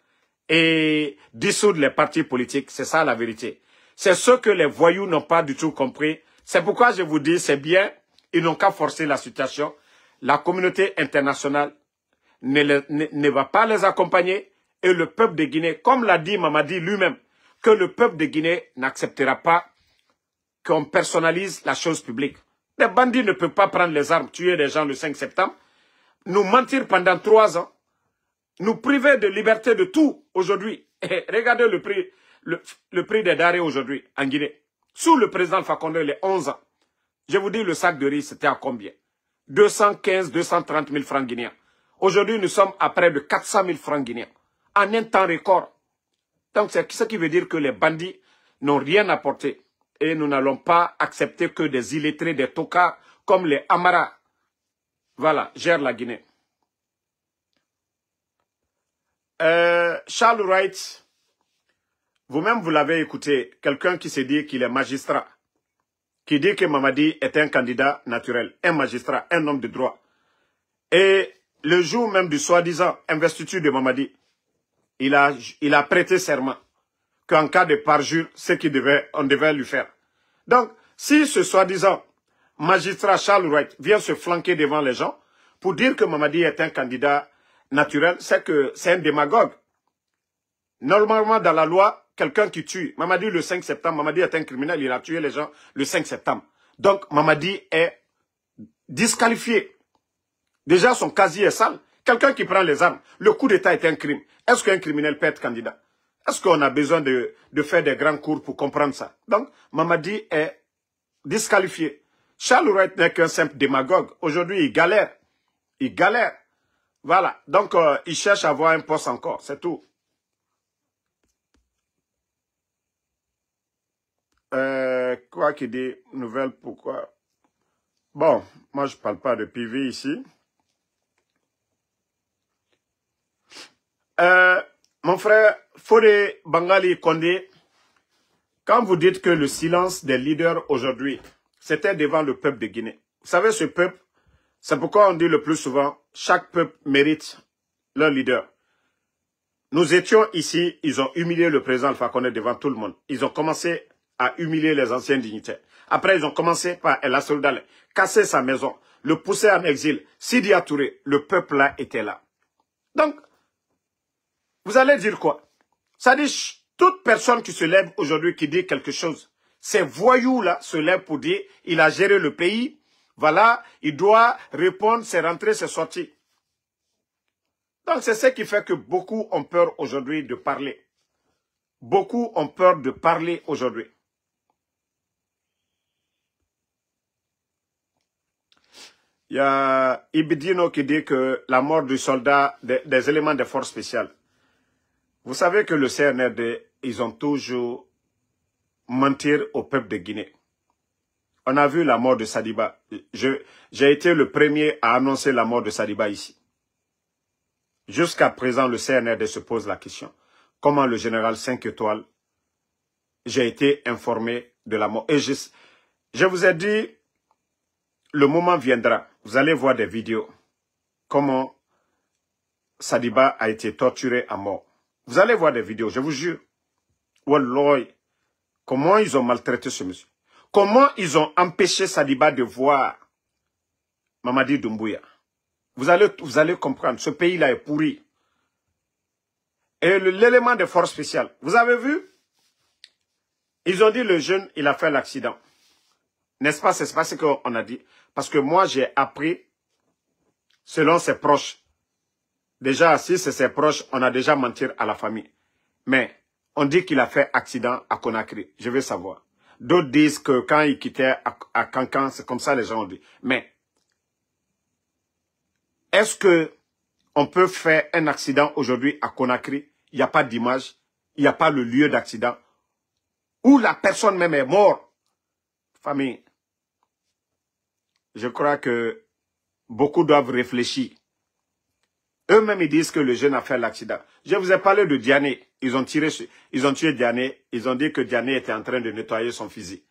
et dissoudre les partis politiques. C'est ça la vérité. C'est ce que les voyous n'ont pas du tout compris. C'est pourquoi je vous dis, c'est bien, ils n'ont qu'à forcer la situation. La communauté internationale ne va pas les accompagner et le peuple de Guinée, comme l'a dit Mamadi lui-même, que le peuple de Guinée n'acceptera pas qu'on personnalise la chose publique. Les bandits ne peuvent pas prendre les armes, tuer des gens le 5 septembre, nous mentir pendant 3 ans, nous priver de liberté de tout aujourd'hui. Regardez le prix des denrées aujourd'hui en Guinée. Sous le président Alpha Condé, les 11 ans, je vous dis le sac de riz, c'était à combien? 215, 230 000 francs guinéens. Aujourd'hui, nous sommes à près de 400 000 francs guinéens. En un temps record. Donc, c'est ce qui veut dire que les bandits n'ont rien apporté. Et nous n'allons pas accepter que des illettrés, des tocards, comme les Amara, voilà, gèrent la Guinée. Charles Wright, vous-même, vous l'avez écouté, quelqu'un qui s'est dit qu'il est magistrat, qui dit que Mamadi est un candidat naturel, un magistrat, un homme de droit. Et le jour même du soi-disant investiture de Mamadi, il a prêté serment qu'en cas de parjure, on devait lui faire. Donc, si ce soi-disant magistrat Charles Wright vient se flanquer devant les gens pour dire que Mamadi est un candidat naturel, c'est que c'est un démagogue. Normalement, dans la loi, quelqu'un qui tue, Mamadi le 5 septembre, Mamadi est un criminel, il a tué les gens le 5 septembre. Donc, Mamadi est disqualifié. Déjà, son casier est sale. Quelqu'un qui prend les armes, le coup d'État est un crime. Est-ce qu'un criminel peut être candidat? Est-ce qu'on a besoin de faire des grands cours pour comprendre ça? Donc, Mamadi est disqualifié. Charles Wright n'est qu'un simple démagogue. Aujourd'hui, il galère. Il galère. Voilà. Donc, il cherche à avoir un poste encore. C'est tout. Quoi qu'il dit, nouvelle, pourquoi? Bon, moi, je ne parle pas de PV ici. Mon frère Fodé Bangali Kondé, quand vous dites que le silence des leaders aujourd'hui, c'était devant le peuple de Guinée. Vous savez, ce peuple, c'est pourquoi on dit le plus souvent, chaque peuple mérite leur leader. Nous étions ici, ils ont humilié le président Alpha Condé devant tout le monde. Ils ont commencé à humilier les anciens dignitaires. Après, ils ont commencé par El Assoldal, casser sa maison, le pousser en exil. Sidi Touré, le peuple là était là. Donc, vous allez dire quoi? Ça dit, toute personne qui se lève aujourd'hui, qui dit quelque chose, ces voyous-là se lèvent pour dire, il a géré le pays, voilà, il doit répondre, ses rentrées, ses sorties. Donc c'est ce qui fait que beaucoup ont peur aujourd'hui de parler. Beaucoup ont peur de parler aujourd'hui. Il y a Ibidino qui dit que la mort du soldat, des éléments des forces spéciales. Vous savez que le CNRD, ils ont toujours menti au peuple de Guinée. On a vu la mort de Sadiba. J'ai été le premier à annoncer la mort de Sadiba ici. Jusqu'à présent, le CNRD se pose la question. Comment le général 5 étoiles, j'ai été informé de la mort. Et je vous ai dit, le moment viendra. Vous allez voir des vidéos. Comment Sadiba a été torturé à mort. Vous allez voir des vidéos, je vous jure. Wallah, comment ils ont maltraité ce monsieur. Comment ils ont empêché Sadiba de voir Mamadi Doumbouya. Vous allez comprendre, ce pays-là est pourri. Et l'élément de force spéciale, vous avez vu? Ils ont dit le jeune, il a fait l'accident. N'est-ce pas? C'est pas ce qu'on a dit. Parce que moi, j'ai appris, selon ses proches. Déjà, si c'est ses proches, on a déjà menti à la famille. Mais on dit qu'il a fait accident à Conakry. Je veux savoir. D'autres disent que quand il quittait à Cancan, c'est comme ça les gens ont dit. Mais est-ce que on peut faire un accident aujourd'hui à Conakry? Il n'y a pas d'image, il n'y a pas le lieu d'accident, où la personne même est morte. Famille, je crois que beaucoup doivent réfléchir. Eux-mêmes, ils disent que le jeune a fait l'accident. Je vous ai parlé de Diané. Ils ont tué Diané. Ils ont dit que Diané était en train de nettoyer son fusil.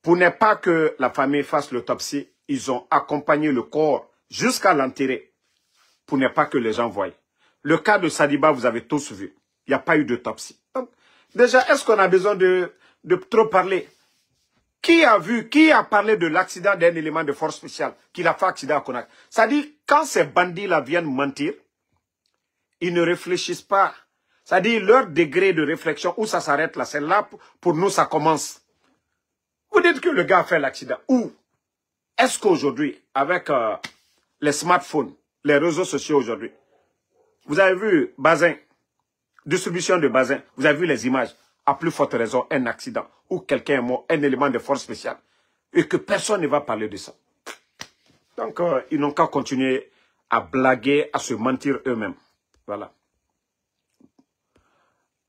Pour ne pas que la famille fasse l'autopsie, ils ont accompagné le corps jusqu'à l'enterrer. Pour ne pas que les gens voient. Le cas de Sadiba, vous avez tous vu. Il n'y a pas eu d'autopsie. Donc, déjà, est-ce qu'on a besoin de de trop parler. Qui a vu, qui a parlé de l'accident d'un élément de force spéciale, qu'il a fait accident à Conakry? Ça dit, quand ces bandits-là viennent mentir, ils ne réfléchissent pas. Ça dit, leur degré de réflexion, où ça s'arrête là, c'est là, pour nous, ça commence. Vous dites que le gars a fait l'accident. Où? Est-ce qu'aujourd'hui, avec les smartphones, les réseaux sociaux aujourd'hui, vous avez vu Bazin, distribution de Bazin, vous avez vu les images, à plus forte raison, un accident, où quelqu'un est mort, un élément de force spéciale, et que personne ne va parler de ça. Donc, ils n'ont qu'à continuer à blaguer, à se mentir eux-mêmes. Voilà.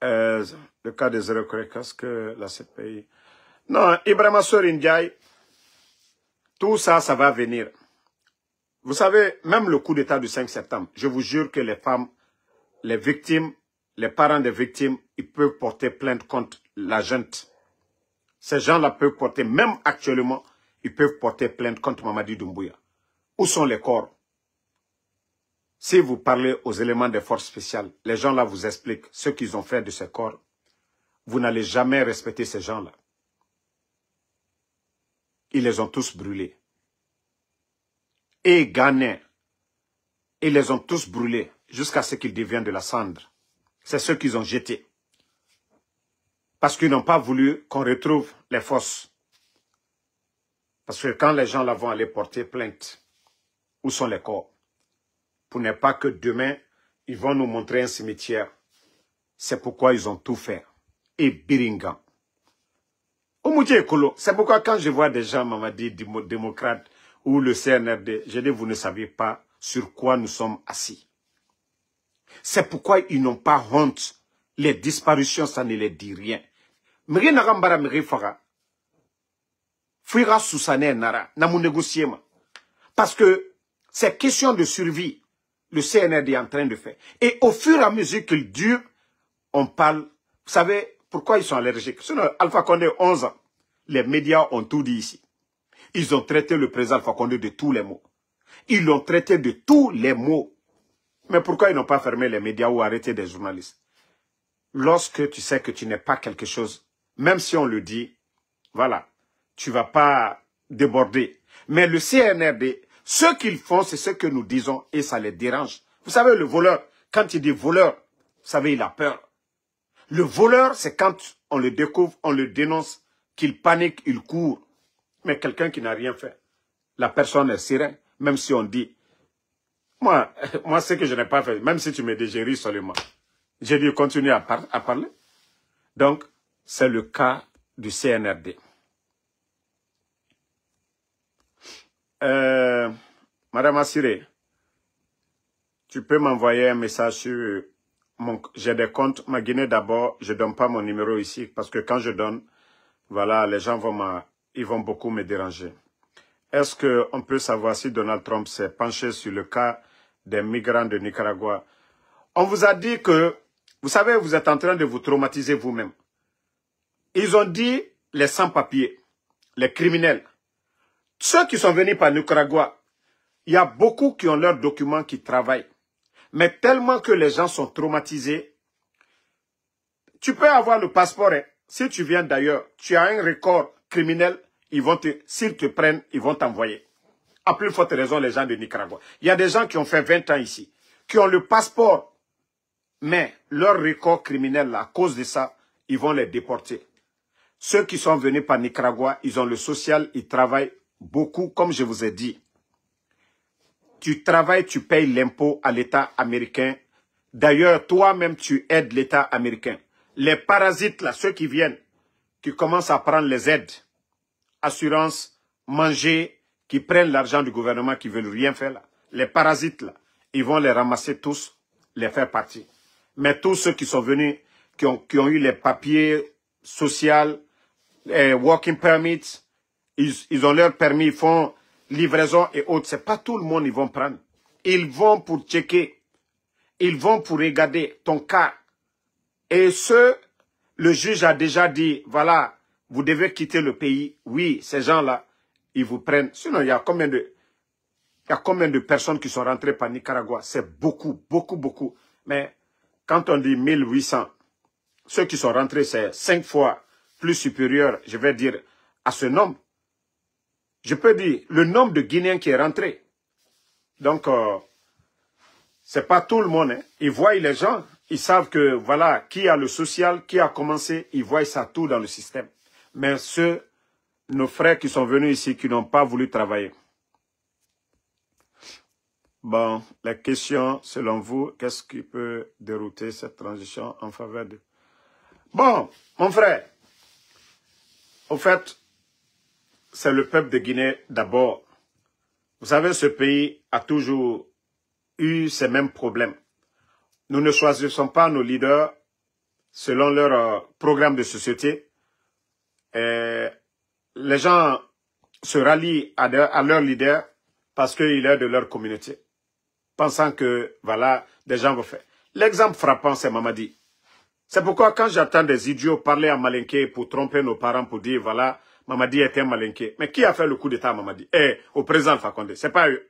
Le cas des zéro qu'est-ce que la CPI... Non, Ibrahima Sorindiaï, tout ça, ça va venir. Vous savez, même le coup d'État du 5 septembre, je vous jure que les femmes, les victimes, les parents des victimes, ils peuvent porter plainte contre la junte. Ces gens-là peuvent porter, même actuellement, ils peuvent porter plainte contre Mamadi Doumbouya. Où sont les corps? Si vous parlez aux éléments des forces spéciales, les gens-là vous expliquent ce qu'ils ont fait de ces corps. Vous n'allez jamais respecter ces gens-là. Ils les ont tous brûlés. Et Ghanéens, ils les ont tous brûlés jusqu'à ce qu'ils deviennent de la cendre. C'est ceux qu'ils ont jetés. Parce qu'ils n'ont pas voulu qu'on retrouve les fosses. Parce que quand les gens là vont aller porter plainte, où sont les corps? Pour ne pas que demain, ils vont nous montrer un cimetière. C'est pourquoi ils ont tout fait. Et Biringa. C'est pourquoi quand je vois des gens, Mamadi, démocrates, ou le CNRD, je dis, vous ne savez pas sur quoi nous sommes assis. C'est pourquoi ils n'ont pas honte. Les disparitions, ça ne les dit rien. Parce que c'est question de survie. Le CNRD est en train de faire. Et au fur et à mesure qu'il dure, on parle. Vous savez pourquoi ils sont allergiques? Sinon, Alpha Condé, 11 ans. Les médias ont tout dit ici. Ils ont traité le président Alpha Condé de tous les mots. Ils l'ont traité de tous les mots. Mais pourquoi ils n'ont pas fermé les médias ou arrêté des journalistes? Lorsque tu sais que tu n'es pas quelque chose, même si on le dit, voilà, tu ne vas pas déborder. Mais le CNRD, ce qu'ils font, c'est ce que nous disons et ça les dérange. Vous savez, le voleur, quand il dit voleur, vous savez, il a peur. Le voleur, c'est quand on le découvre, on le dénonce, qu'il panique, il court. Mais quelqu'un qui n'a rien fait, la personne est sereine, même si on dit, moi, ce que je n'ai pas fait, même si tu me dis, j'ai ri seulement. J'ai dit, continue à parler. Donc, c'est le cas du CNRD. Madame Assiré, tu peux m'envoyer un message sur j'ai des comptes. Ma Guinée d'abord, je ne donne pas mon numéro ici parce que quand je donne, voilà, les gens ils vont beaucoup me déranger. Est-ce qu'on peut savoir si Donald Trump s'est penché sur le cas des migrants de Nicaragua? On vous a dit que, vous savez, vous êtes en train de vous traumatiser vous-même. Ils ont dit les sans-papiers, les criminels. Ceux qui sont venus par Nicaragua, il y a beaucoup qui ont leurs documents qui travaillent. Mais tellement que les gens sont traumatisés, tu peux avoir le passeport. Hein. Si tu viens d'ailleurs, tu as un record criminel, s'ils te prennent, ils vont t'envoyer. À plus forte raison, les gens de Nicaragua. Il y a des gens qui ont fait 20 ans ici, qui ont le passeport. Mais leur record criminel, à cause de ça, ils vont les déporter. Ceux qui sont venus par Nicaragua, ils ont le social, ils travaillent beaucoup, comme je vous ai dit. Tu travailles, tu payes l'impôt à l'État américain. D'ailleurs, toi-même, tu aides l'État américain. Les parasites, là, ceux qui viennent, qui commencent à prendre les aides, assurance, manger, qui prennent l'argent du gouvernement, qui ne veulent rien faire, là. Les parasites, là, ils vont les ramasser tous, les faire partir. Mais tous ceux qui sont venus, qui ont eu les papiers sociaux, working permits, ils ont leur permis, ils font livraison et autres. C'est pas tout le monde ils vont prendre. Ils vont pour checker. Ils vont pour regarder ton cas. Et le juge a déjà dit, voilà, vous devez quitter le pays. Oui, ces gens-là, ils vous prennent. Sinon, il y a combien de personnes qui sont rentrées par Nicaragua? C'est beaucoup, beaucoup, beaucoup. Mais quand on dit 1800, ceux qui sont rentrés, c'est 5 fois plus supérieur, je vais dire, à ce nombre. Je peux dire le nombre de Guinéens qui est rentré. Donc, c'est pas tout le monde. Hein. Ils voient les gens, ils savent que, voilà, qui a le social, qui a commencé, ils voient ça tout dans le système. Mais ceux, nos frères qui sont venus ici, qui n'ont pas voulu travailler. Bon, la question, selon vous, qu'est-ce qui peut dérouter cette transition en faveur de... Bon, mon frère, au fait, c'est le peuple de Guinée d'abord. Vous savez, ce pays a toujours eu ces mêmes problèmes. Nous ne choisissons pas nos leaders selon leur programme de société. Et les gens se rallient à leur leader parce qu'il est de leur communauté, pensant que, voilà, des gens vont faire. L'exemple frappant, c'est Mamadi. C'est pourquoi quand j'entends des idiots parler en malinké pour tromper nos parents, pour dire, voilà, Mamadi était un malinké. Mais qui a fait le coup d'État à Mamadi? Au président Alpha Condé, c'est pas eux.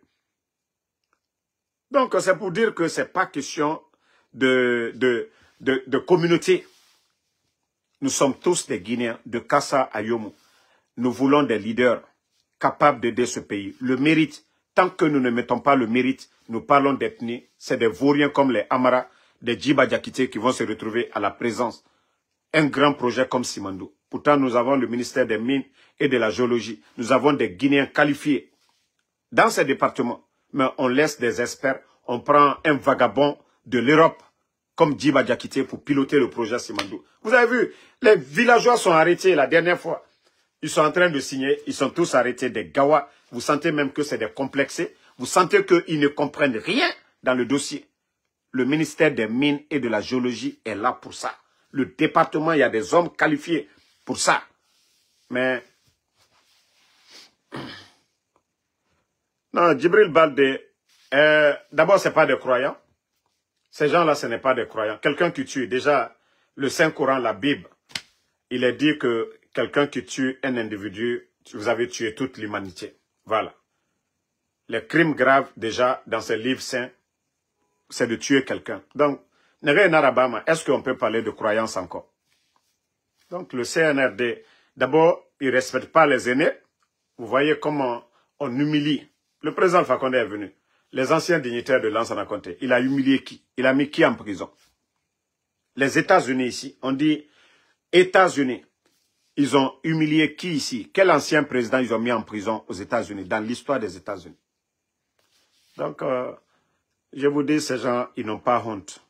Donc, c'est pour dire que c'est pas question de communauté. Nous sommes tous des Guinéens, de Kassa à Yomo. Nous voulons des leaders capables d'aider ce pays. Le mérite, tant que nous ne mettons pas le mérite, nous parlons d'ethnie, c'est des vauriens comme les Amara, des Djiba Diakité qui vont se retrouver à la présence. Un grand projet comme Simandou. Pourtant, nous avons le ministère des Mines et de la Géologie. Nous avons des Guinéens qualifiés dans ces départements. Mais on laisse des experts, on prend un vagabond de l'Europe comme Djiba Diakité pour piloter le projet Simandou. Vous avez vu, les villageois sont arrêtés la dernière fois. Ils sont en train de signer, ils sont tous arrêtés, des Gawa. Vous sentez même que c'est des complexés. Vous sentez qu'ils ne comprennent rien dans le dossier. Le ministère des Mines et de la Géologie est là pour ça. Le département, il y a des hommes qualifiés pour ça. Mais, non, Djibril Baldé, d'abord, ce n'est pas des croyants. Ces gens-là, ce n'est pas des croyants. Quelqu'un qui tue, déjà, le Saint-Coran, la Bible, il est dit que quelqu'un qui tue un individu, vous avez tué toute l'humanité. Voilà. Les crimes graves, déjà, dans ces livres saints, c'est de tuer quelqu'un. Donc, est-ce qu'on peut parler de croyance encore? Donc, le CNRD, d'abord, il ne respecte pas les aînés. Vous voyez comment on humilie. Le président Alpha Condé est venu. Les anciens dignitaires de Lansana Conté. Il a humilié qui? Il a mis qui en prison? Les États-Unis ici, on dit États-Unis. Ils ont humilié qui ici? Quel ancien président ils ont mis en prison aux États-Unis, dans l'histoire des États-Unis? Donc, je vous dis, ces gens, ils n'ont pas honte.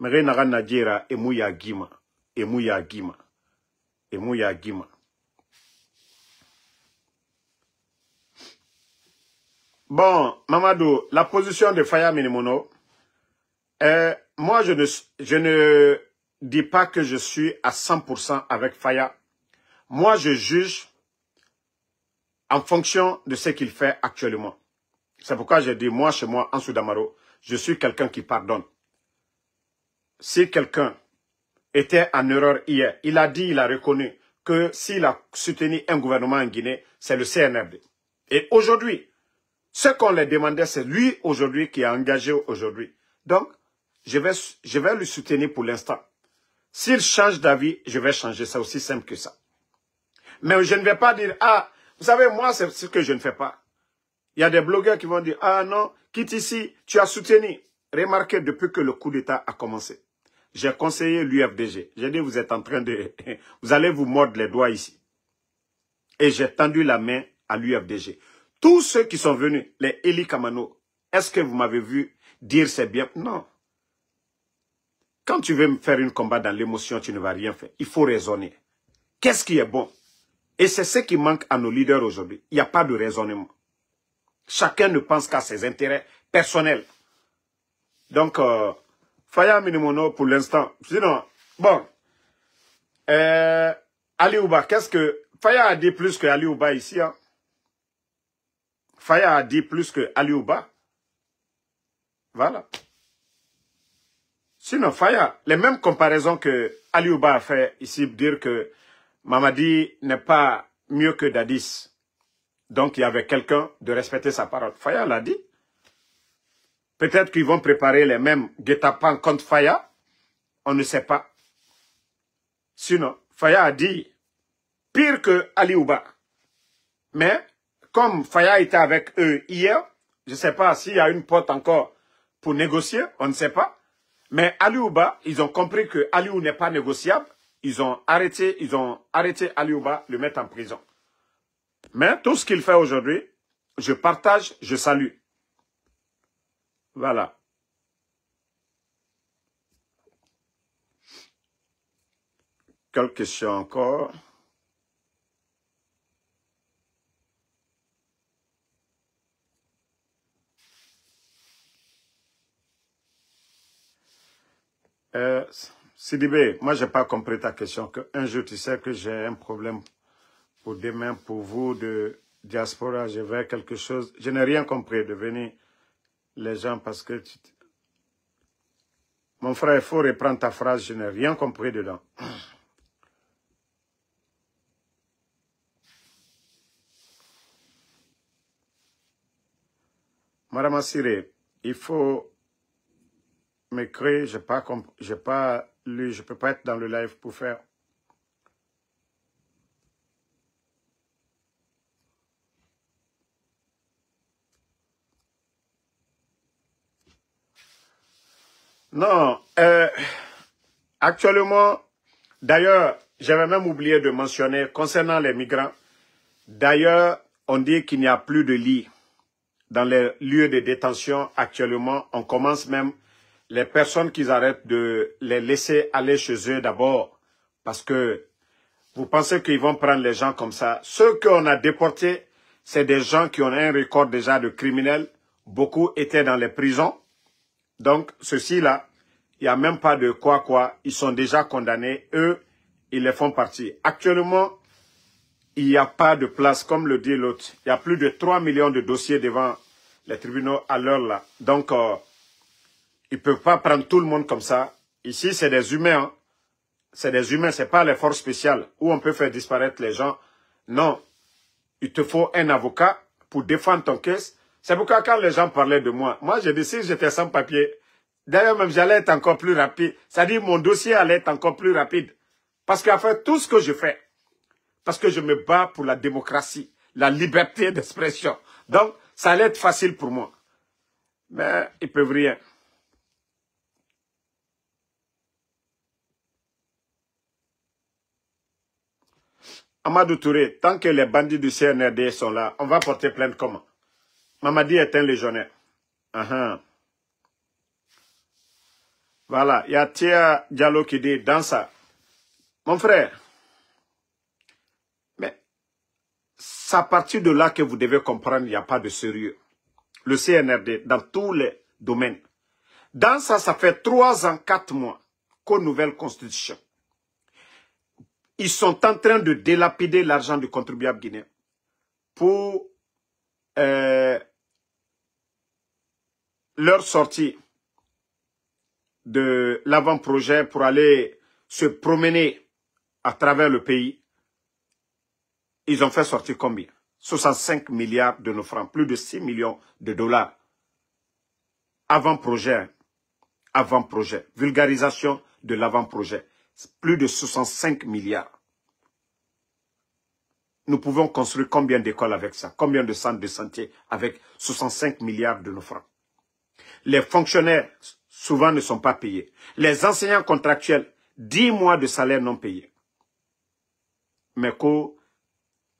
Mais Nadjira et Mouya Gima. Et Mouya Gima. Et Mouya Gima. Bon, Mamadou, la position de Faya Minimono, moi, je ne dis pas que je suis à 100% avec Faya. Moi, je juge en fonction de ce qu'il fait actuellement. C'est pourquoi j'ai dit, moi, chez moi, en Soudamaro, je suis quelqu'un qui pardonne. Si quelqu'un était en erreur hier, il a dit, il a reconnu que s'il a soutenu un gouvernement en Guinée, c'est le CNRD. Et aujourd'hui, ce qu'on lui demandait, c'est lui aujourd'hui qui a engagé aujourd'hui. Donc, je vais lui soutenir pour l'instant. S'il change d'avis, je vais changer. C'est aussi simple que ça. Mais je ne vais pas dire, ah, vous savez, moi, c'est ce que je ne fais pas. Il y a des blogueurs qui vont dire, ah non, quitte ici, tu as soutenu. Remarquez, depuis que le coup d'État a commencé, j'ai conseillé l'UFDG. J'ai dit, vous êtes en train de... vous allez vous mordre les doigts ici. Et j'ai tendu la main à l'UFDG. Tous ceux qui sont venus, les Eli Kamano, est-ce que vous m'avez vu dire c'est bien? Non. Quand tu veux faire un combat dans l'émotion, tu ne vas rien faire. Il faut raisonner. Qu'est-ce qui est bon? Et c'est ce qui manque à nos leaders aujourd'hui. Il n'y a pas de raisonnement. Chacun ne pense qu'à ses intérêts personnels. Donc, Faya Minimono pour l'instant. Sinon, bon. Ali Ouba, qu'est-ce que... Faya a dit plus que Ali Ouba ici. Hein? Faya a dit plus que Ali Ouba. Voilà. Sinon, Faya, les mêmes comparaisons que Ali Ouba a fait ici, dire que Mamadi n'est pas mieux que Dadis. Donc, il y avait quelqu'un de respecter sa parole. Faya l'a dit. Peut-être qu'ils vont préparer les mêmes guet-apens contre Faya. On ne sait pas. Sinon, Faya a dit pire que Ali Ouba. Mais comme Faya était avec eux hier, je ne sais pas s'il y a une porte encore pour négocier, on ne sait pas. Mais Ali Ouba, ils ont compris que Aliou n'est pas négociable. Ils ont arrêté Ali Ouba, le mettre en prison. Mais tout ce qu'il fait aujourd'hui, je partage, je salue. Voilà. Quelques questions encore. Sidibé, moi, je n'ai pas compris ta question. Un jour, tu sais que j'ai un problème pour demain, pour vous, de diaspora. Je vais quelque chose. Je n'ai rien compris de venir les gens parce que... Mon frère, il faut reprendre ta phrase. Je n'ai rien compris dedans. Madame Assiré, il faut m'écrire. Je n'ai pas lu. Je ne peux pas être dans le live pour faire. Non, actuellement, d'ailleurs, j'avais même oublié de mentionner, concernant les migrants, d'ailleurs, on dit qu'il n'y a plus de lits dans les lieux de détention actuellement. On commence même, les personnes qu'ils arrêtent de les laisser aller chez eux d'abord, parce que vous pensez qu'ils vont prendre les gens comme ça. Ceux qu'on a déportés, c'est des gens qui ont un record déjà de criminels. Beaucoup étaient dans les prisons. Donc, ceux-ci-là, il n'y a même pas de quoi. Ils sont déjà condamnés. Eux, ils les font partie. Actuellement, il n'y a pas de place, comme le dit l'autre. Il y a plus de 3 millions de dossiers devant les tribunaux à l'heure là. Donc, ils ne peuvent pas prendre tout le monde comme ça. Ici, c'est des humains. Hein. C'est des humains, ce n'est pas les forces spéciales où on peut faire disparaître les gens. Non, il te faut un avocat pour défendre ton caisse. C'est pourquoi quand les gens parlaient de moi, j'ai dit si j'étais sans papier, d'ailleurs même j'allais être encore plus rapide. C'est-à-dire mon dossier allait être encore plus rapide. Parce qu'en fait, tout ce que je fais, parce que je me bats pour la démocratie, la liberté d'expression. Donc, ça allait être facile pour moi. Mais ils ne peuvent rien. Amadou Touré, tant que les bandits du CNRD sont là, on va porter plainte comment? Mamadi est un légionnaire. Voilà, il y a Tia Diallo qui dit dans ça. Mon frère, mais c'est à partir de là que vous devez comprendre qu'il n'y a pas de sérieux. Le CNRD, dans tous les domaines. Dans ça, ça fait 3 ans, 4 mois qu'aux nouvelles constitutions. Ils sont en train de délapider l'argent du contribuable guinéen pour leur sortie de l'avant-projet pour aller se promener à travers le pays. Ils ont fait sortir combien? 65 milliards de nos francs, plus de 6 millions de dollars. Avant-projet, vulgarisation de l'avant-projet. Plus de 65 milliards. Nous pouvons construire combien d'écoles avec ça? Combien de centres de santé avec 65 milliards de nos francs? Les fonctionnaires, souvent, ne sont pas payés. Les enseignants contractuels, 10 mois de salaire non payés. Mais qu'aux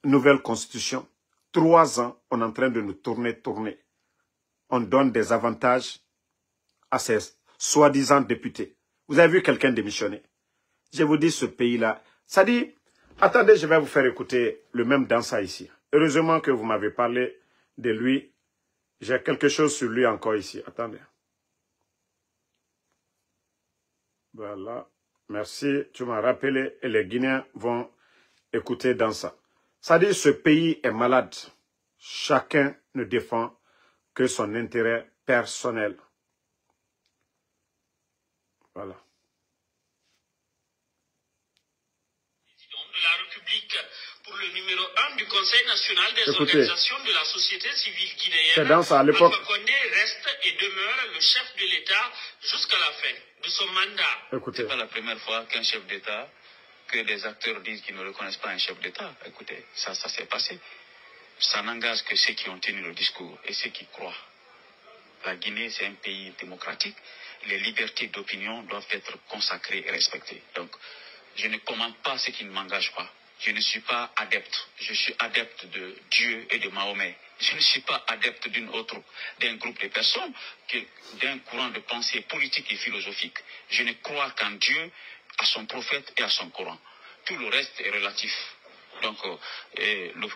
nouvelle constitution, 3 ans, on est en train de nous tourner. On donne des avantages à ces soi-disant députés. Vous avez vu quelqu'un démissionner? Je vous dis, ce pays-là, ça dit, attendez, je vais vous faire écouter le même Dansa ici. Heureusement que vous m'avez parlé de lui. J'ai quelque chose sur lui encore ici. Attendez. Voilà. Merci, tu m'as rappelé et les Guinéens vont écouter Dansa. Ça dit, ce pays est malade. Chacun ne défend que son intérêt personnel. Voilà.
De la République pour le numéro 1 du Conseil national des organisations de la société civile guinéenne, Alpha Condé reste et demeure le chef de l'État jusqu'à la fin de son mandat.
C'est pas la première fois qu'un chef d'État
que des acteurs disent qu'ils ne reconnaissent pas un chef d'État. Écoutez, ça s'est passé. Ça n'engage que ceux qui ont tenu le discours et ceux qui croient. La Guinée, c'est un pays démocratique. Les libertés d'opinion doivent être consacrées et respectées. Donc, je ne commande pas ce qui ne m'engage pas. Je ne suis pas adepte. Je suis adepte de Dieu et de Mahomet. Je ne suis pas adepte d'un groupe de personnes, d'un courant de pensée politique et philosophique. Je ne crois qu'en Dieu, à son prophète et à son Coran. Tout le reste est relatif. Donc,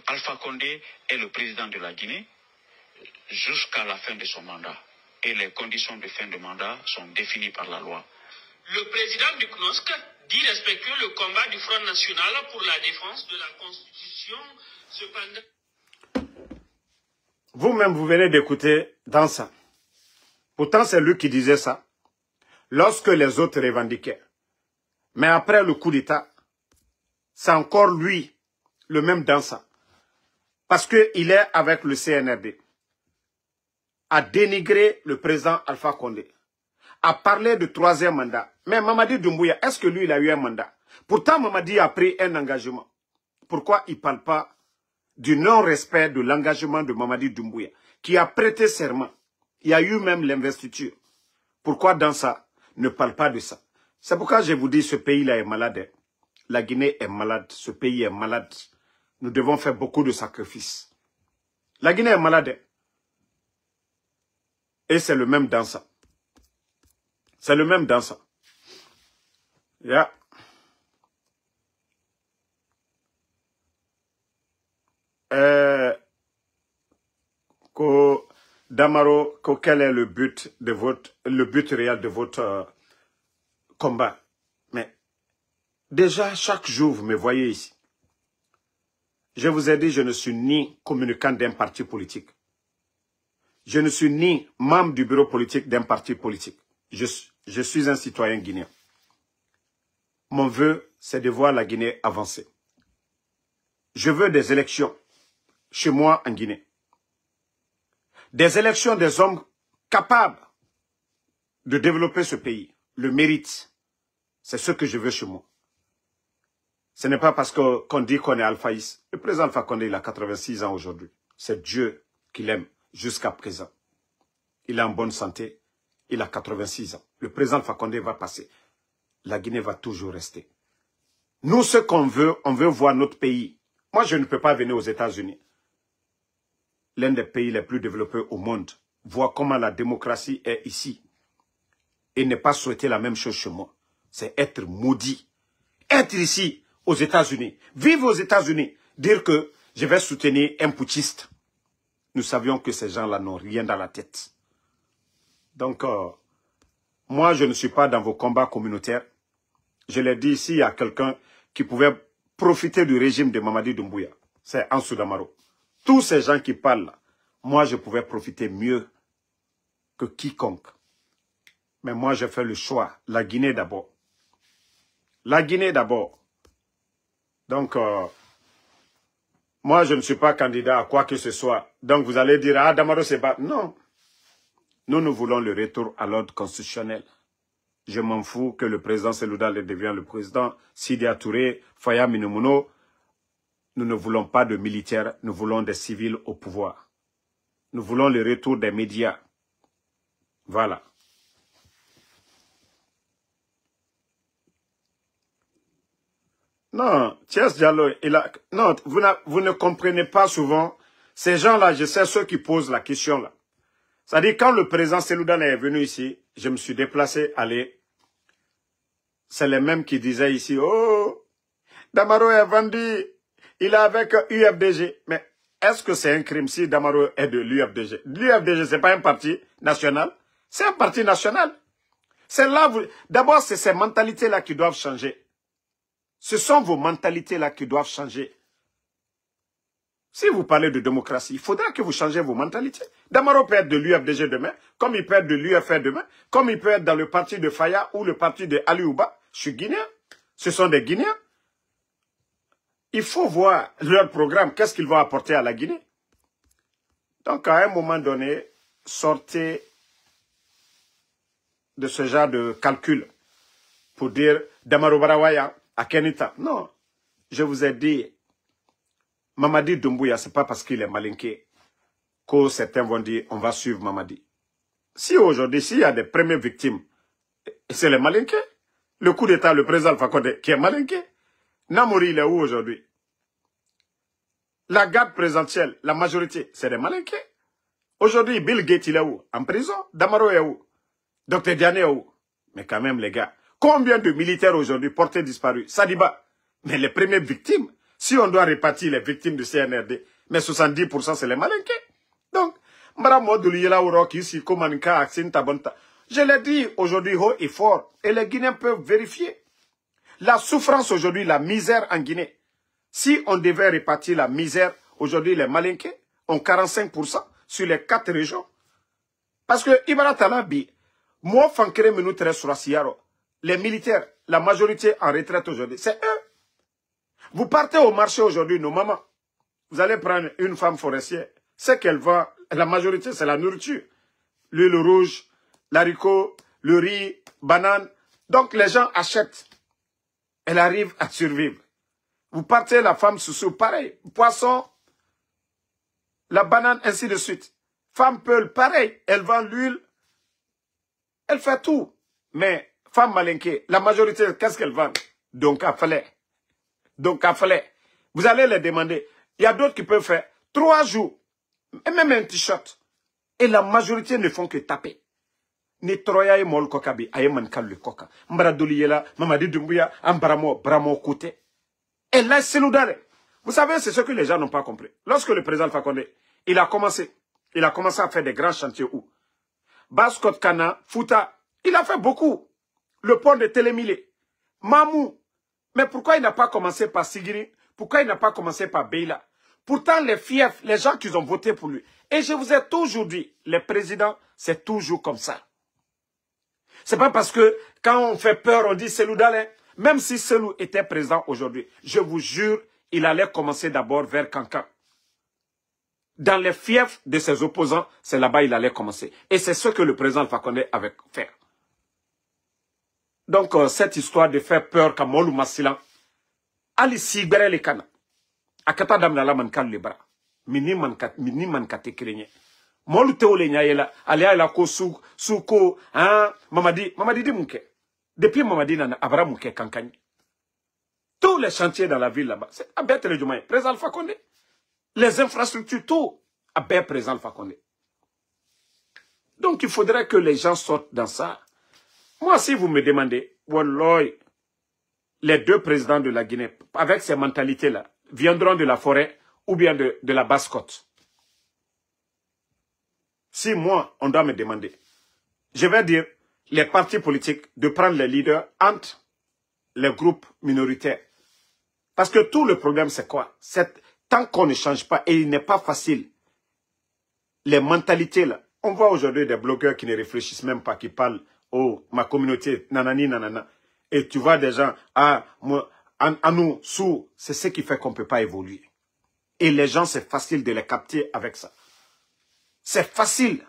Alpha Condé est le président de la Guinée jusqu'à la fin de son mandat. Et les conditions de fin de mandat sont définies par la loi.
Le président du CNOSC dit respecter le combat du Front National pour la défense de la Constitution. Cependant,
vous-même, vous venez d'écouter dans ça. Pourtant, c'est lui qui disait ça. Lorsque les autres revendiquaient. Mais après le coup d'État, c'est encore lui, le même dans ça. Parce qu'il est avec le CNRD. À dénigrer le président Alpha Condé. À parler de troisième mandat. Mais Mamadi Doumbouya, est-ce que lui, il a eu un mandat? Pourtant, Mamadi a pris un engagement. Pourquoi il ne parle pas du non-respect de l'engagement de Mamadi Doumbouya, qui a prêté serment? Il y a eu même l'investiture. Pourquoi dans ça ne parle pas de ça? C'est pourquoi je vous dis, ce pays-là est malade. La Guinée est malade. Ce pays est malade. Nous devons faire beaucoup de sacrifices. La Guinée est malade. Et c'est le même dans ça. C'est le même dans ça. Yeah. Damaro, quel est le but réel de votre combat? Mais déjà, chaque jour, vous me voyez ici. Je vous ai dit, je ne suis ni communicant d'un parti politique. Je ne suis ni membre du bureau politique d'un parti politique. Je suis un citoyen guinéen. Mon vœu, c'est de voir la Guinée avancer. Je veux des élections chez moi en Guinée. Des élections des hommes capables de développer ce pays. Le mérite, c'est ce que je veux chez moi. Ce n'est pas parce qu'on dit qu'on est alphaïste. Le président Alpha Condé, il a 86 ans aujourd'hui. C'est Dieu qui l'aime jusqu'à présent. Il est en bonne santé. Il a 86 ans. Le président Alpha Condé va passer. La Guinée va toujours rester. Nous, ce qu'on veut, on veut voir notre pays. Moi, je ne peux pas venir aux États-Unis, l'un des pays les plus développés au monde, voir comment la démocratie est ici et ne pas souhaiter la même chose chez moi. C'est être maudit. Être ici, aux États-Unis, vivre aux États-Unis, dire que je vais soutenir un putschiste. Nous savions que ces gens-là n'ont rien dans la tête. Donc, moi, je ne suis pas dans vos combats communautaires. Je l'ai dit ici, il y a quelqu'un qui pouvait profiter du régime de Mamadi Doumbouya. C'est Ansou Damaro. Tous ces gens qui parlent là, moi, je pouvais profiter mieux que quiconque. Mais moi, j'ai fait le choix. La Guinée d'abord. La Guinée d'abord. Donc, moi, je ne suis pas candidat à quoi que ce soit. Donc, vous allez dire, ah, Damaro, c'est pas... Non. Nous voulons le retour à l'ordre constitutionnel. Je m'en fous que le président Seloudal devienne le président. Sidia Touré, Faya Minoumono. Nous ne voulons pas de militaires, nous voulons des civils au pouvoir. Nous voulons le retour des médias. Voilà. Non, Thiès Diallo, non, vous ne comprenez pas souvent. Ces gens-là, je sais ceux qui posent la question là. C'est-à-dire, quand le président Seloudal est venu ici, je me suis déplacé, aller. C'est les mêmes qui disaient ici, oh, Damaro est vendu, il est avec UFDG. Mais est-ce que c'est un crime si Damaro est de l'UFDG? L'UFDG, ce n'est pas un parti national, c'est un parti national. C'est là, d'abord, c'est ces mentalités-là qui doivent changer. Ce sont vos mentalités-là qui doivent changer. Si vous parlez de démocratie, il faudra que vous changez vos mentalités. Damaro peut être de l'UFDG demain, comme il peut être de l'UFR demain, comme il peut être dans le parti de Faya ou le parti de Ali Ouba. Je suis guinéen. Ce sont des Guinéens. Il faut voir leur programme, qu'est-ce qu'ils vont apporter à la Guinée. Donc, à un moment donné, sortez de ce genre de calcul pour dire Damaro Barawaya, À Kenita. Non. Je vous ai dit, Mamadi Doumbouya, ce n'est pas parce qu'il est malinqué que certains vont dire on va suivre Mamadi. Si aujourd'hui, s'il y a des premières victimes, c'est les malinqués. Le coup d'État, le président Alpha Condé, qui est malinqué. Namori, il est où aujourd'hui? La garde présidentielle, la majorité, c'est des malinqués. Aujourd'hui, Bill Gates, il est où? En prison. Damaro est où? Dr Diané est où? Mais quand même, les gars, combien de militaires aujourd'hui portés disparus? Sadiba. Mais les premières victimes, si on doit répartir les victimes du CNRD, mais 70% c'est les malinqués. Donc, je l'ai dit aujourd'hui haut et fort, et les Guinéens peuvent vérifier. La souffrance aujourd'hui, la misère en Guinée. Si on devait répartir la misère, aujourd'hui les malinqués ont 45% sur les 4 régions. Parce que Ibara Talabi, moi Fankere Menoutre Surasiaro, les militaires, la majorité en retraite aujourd'hui, c'est eux. Vous partez au marché aujourd'hui, nos mamans, vous allez prendre une femme forestière, ce qu'elle vend, la majorité c'est la nourriture. L'huile rouge, l'haricot, le riz, banane. Donc les gens achètent. Elle arrive à survivre. Vous partez, la femme sous pareil. Poisson, la banane, ainsi de suite. Femme peul, pareil. Elle vend l'huile. Elle fait tout. Mais femme malinquée, la majorité, qu'est-ce qu'elle vend? Donc à fallait. Donc à fallait. Vous allez les demander. Il y a d'autres qui peuvent faire 3 jours. Et même un t-shirt. Et la majorité ne font que taper. Ni troya et mol kokabi, ayeman kallu koka. Mbradoli yela, Mamadi Doumbouya, bramo côté. Et là, c'est l'oudare. Vous savez, c'est ce que les gens n'ont pas compris. Lorsque le président Alpha Condé, il a commencé à faire des grands chantiers où? Baskot Kana, Fouta, il a fait beaucoup. Le pont de Télémilé, Mamou. Mais pourquoi il n'a pas commencé par Sigiri? Pourquoi il n'a pas commencé par Beila? Pourtant, les fiefs, les gens qui ont voté pour lui. Et je vous ai toujours dit, les présidents, c'est toujours comme ça. C'est pas parce que quand on fait peur, on dit Selou Dalé. Même si Selou était présent aujourd'hui, je vous jure, il allait commencer d'abord vers Kankan. Dans les fiefs de ses opposants, c'est là-bas il allait commencer. Et c'est ce que le président Alpha Condé avait fait. Donc, cette histoire de faire peur comme Molou Massilan, Ali Sigbere le Kana, Akata Damnala Mankal le bras, Mini Mankate Krenye. Molu teole nyayela alia la ko suko hein Mamadi di munke depuis Mamadi nana abra munke kankani tous les chantiers dans la ville là-bas c'est à Berthe le Diomaye président Alpha Condé les infrastructures tout à Berthe président Alpha Condé. Donc il faudrait que les gens sortent dans ça. Moi si vous me demandez walloy les 2 présidents de la Guinée avec ces mentalités là viendront de la forêt ou bien de la Basse-Côte. Si moi, on doit me demander, je vais dire les partis politiques de prendre les leaders entre les groupes minoritaires. Parce que tout le problème, c'est quoi? Tant qu'on ne change pas, et il n'est pas facile, les mentalités là, on voit aujourd'hui des blogueurs qui ne réfléchissent même pas, qui parlent, oh, ma communauté, nanani, nanana. Et tu vois des gens, ah, moi, à nous, sous, c'est ce qui fait qu'on ne peut pas évoluer. Et les gens, c'est facile de les capter avec ça. C'est facile.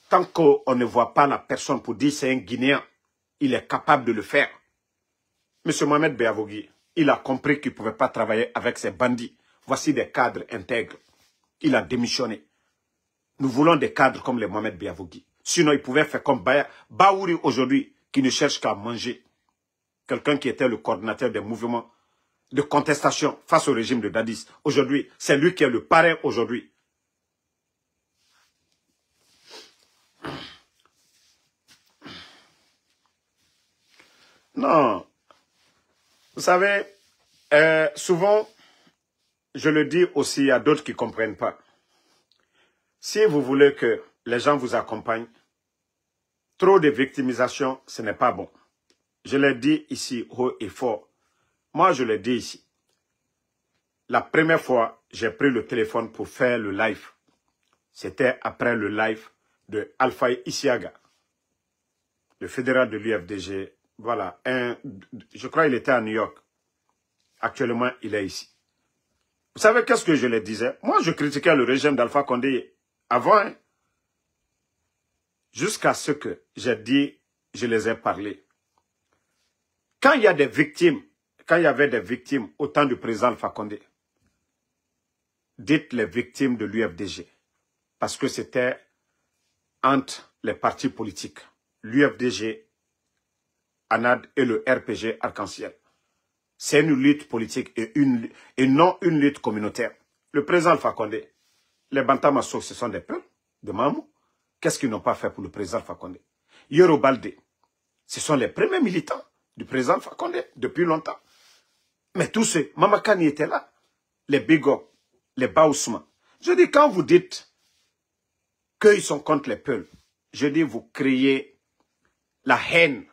Tant qu'on ne voit pas la personne pour dire c'est un Guinéen, il est capable de le faire. Monsieur Mohamed Beavogui, il a compris qu'il ne pouvait pas travailler avec ces bandits. Voici des cadres intègres. Il a démissionné. Nous voulons des cadres comme les Mohamed Beavogui. Sinon, il pouvait faire comme Baouri aujourd'hui, qui ne cherche qu'à manger. Quelqu'un qui était le coordinateur des mouvements de contestation face au régime de Dadis. Aujourd'hui, c'est lui qui est le parrain aujourd'hui. Non. Vous savez, souvent, je le dis aussi à d'autres qui ne comprennent pas. Si vous voulez que les gens vous accompagnent, trop de victimisation, ce n'est pas bon. Je l'ai dit ici haut et fort. Moi, je l'ai dit ici. La première fois, j'ai pris le téléphone pour faire le live. C'était après le live de Alpha Isiaga, le fédéral de l'UFDG. Voilà, je crois qu'il était à New York. Actuellement, il est ici. Vous savez qu'est-ce que je le disais? Moi, je critiquais le régime d'Alpha Condé avant. Hein? Jusqu'à ce que j'ai dit, je les ai parlé. Quand il y a des victimes, quand il y avait des victimes au temps du président Alpha Condé, dites les victimes de l'UFDG. Parce que c'était entre les partis politiques, l'UFDG, ANAD et le RPG Arc-en-Ciel. C'est une lutte politique et non une lutte communautaire. Le président Alpha Condé, les Bantamasso, ce sont des peuples de Mamou. Qu'est-ce qu'ils n'ont pas fait pour le président Alpha Condé? Yoro Baldé, ce sont les premiers militants du président Alpha Condé depuis longtemps. Mais tous ceux, Mamakani était là, les Bigo, les Baousma. Je dis, quand vous dites qu'ils sont contre les peuples, je dis, vous créez la haine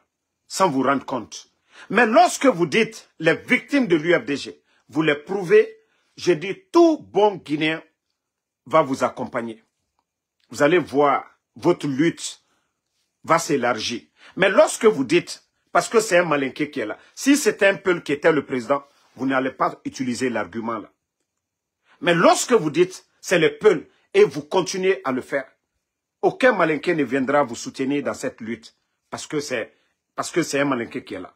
sans vous rendre compte. Mais lorsque vous dites les victimes de l'UFDG, vous les prouvez, je dis, tout bon Guinéen va vous accompagner. Vous allez voir, votre lutte va s'élargir. Mais lorsque vous dites, parce que c'est un malinqué qui est là, si c'était un peuple qui était le président, vous n'allez pas utiliser l'argument là. Mais lorsque vous dites, c'est le peuple, et vous continuez à le faire, aucun malinqué ne viendra vous soutenir dans cette lutte, parce que c'est un malinqué qui est là.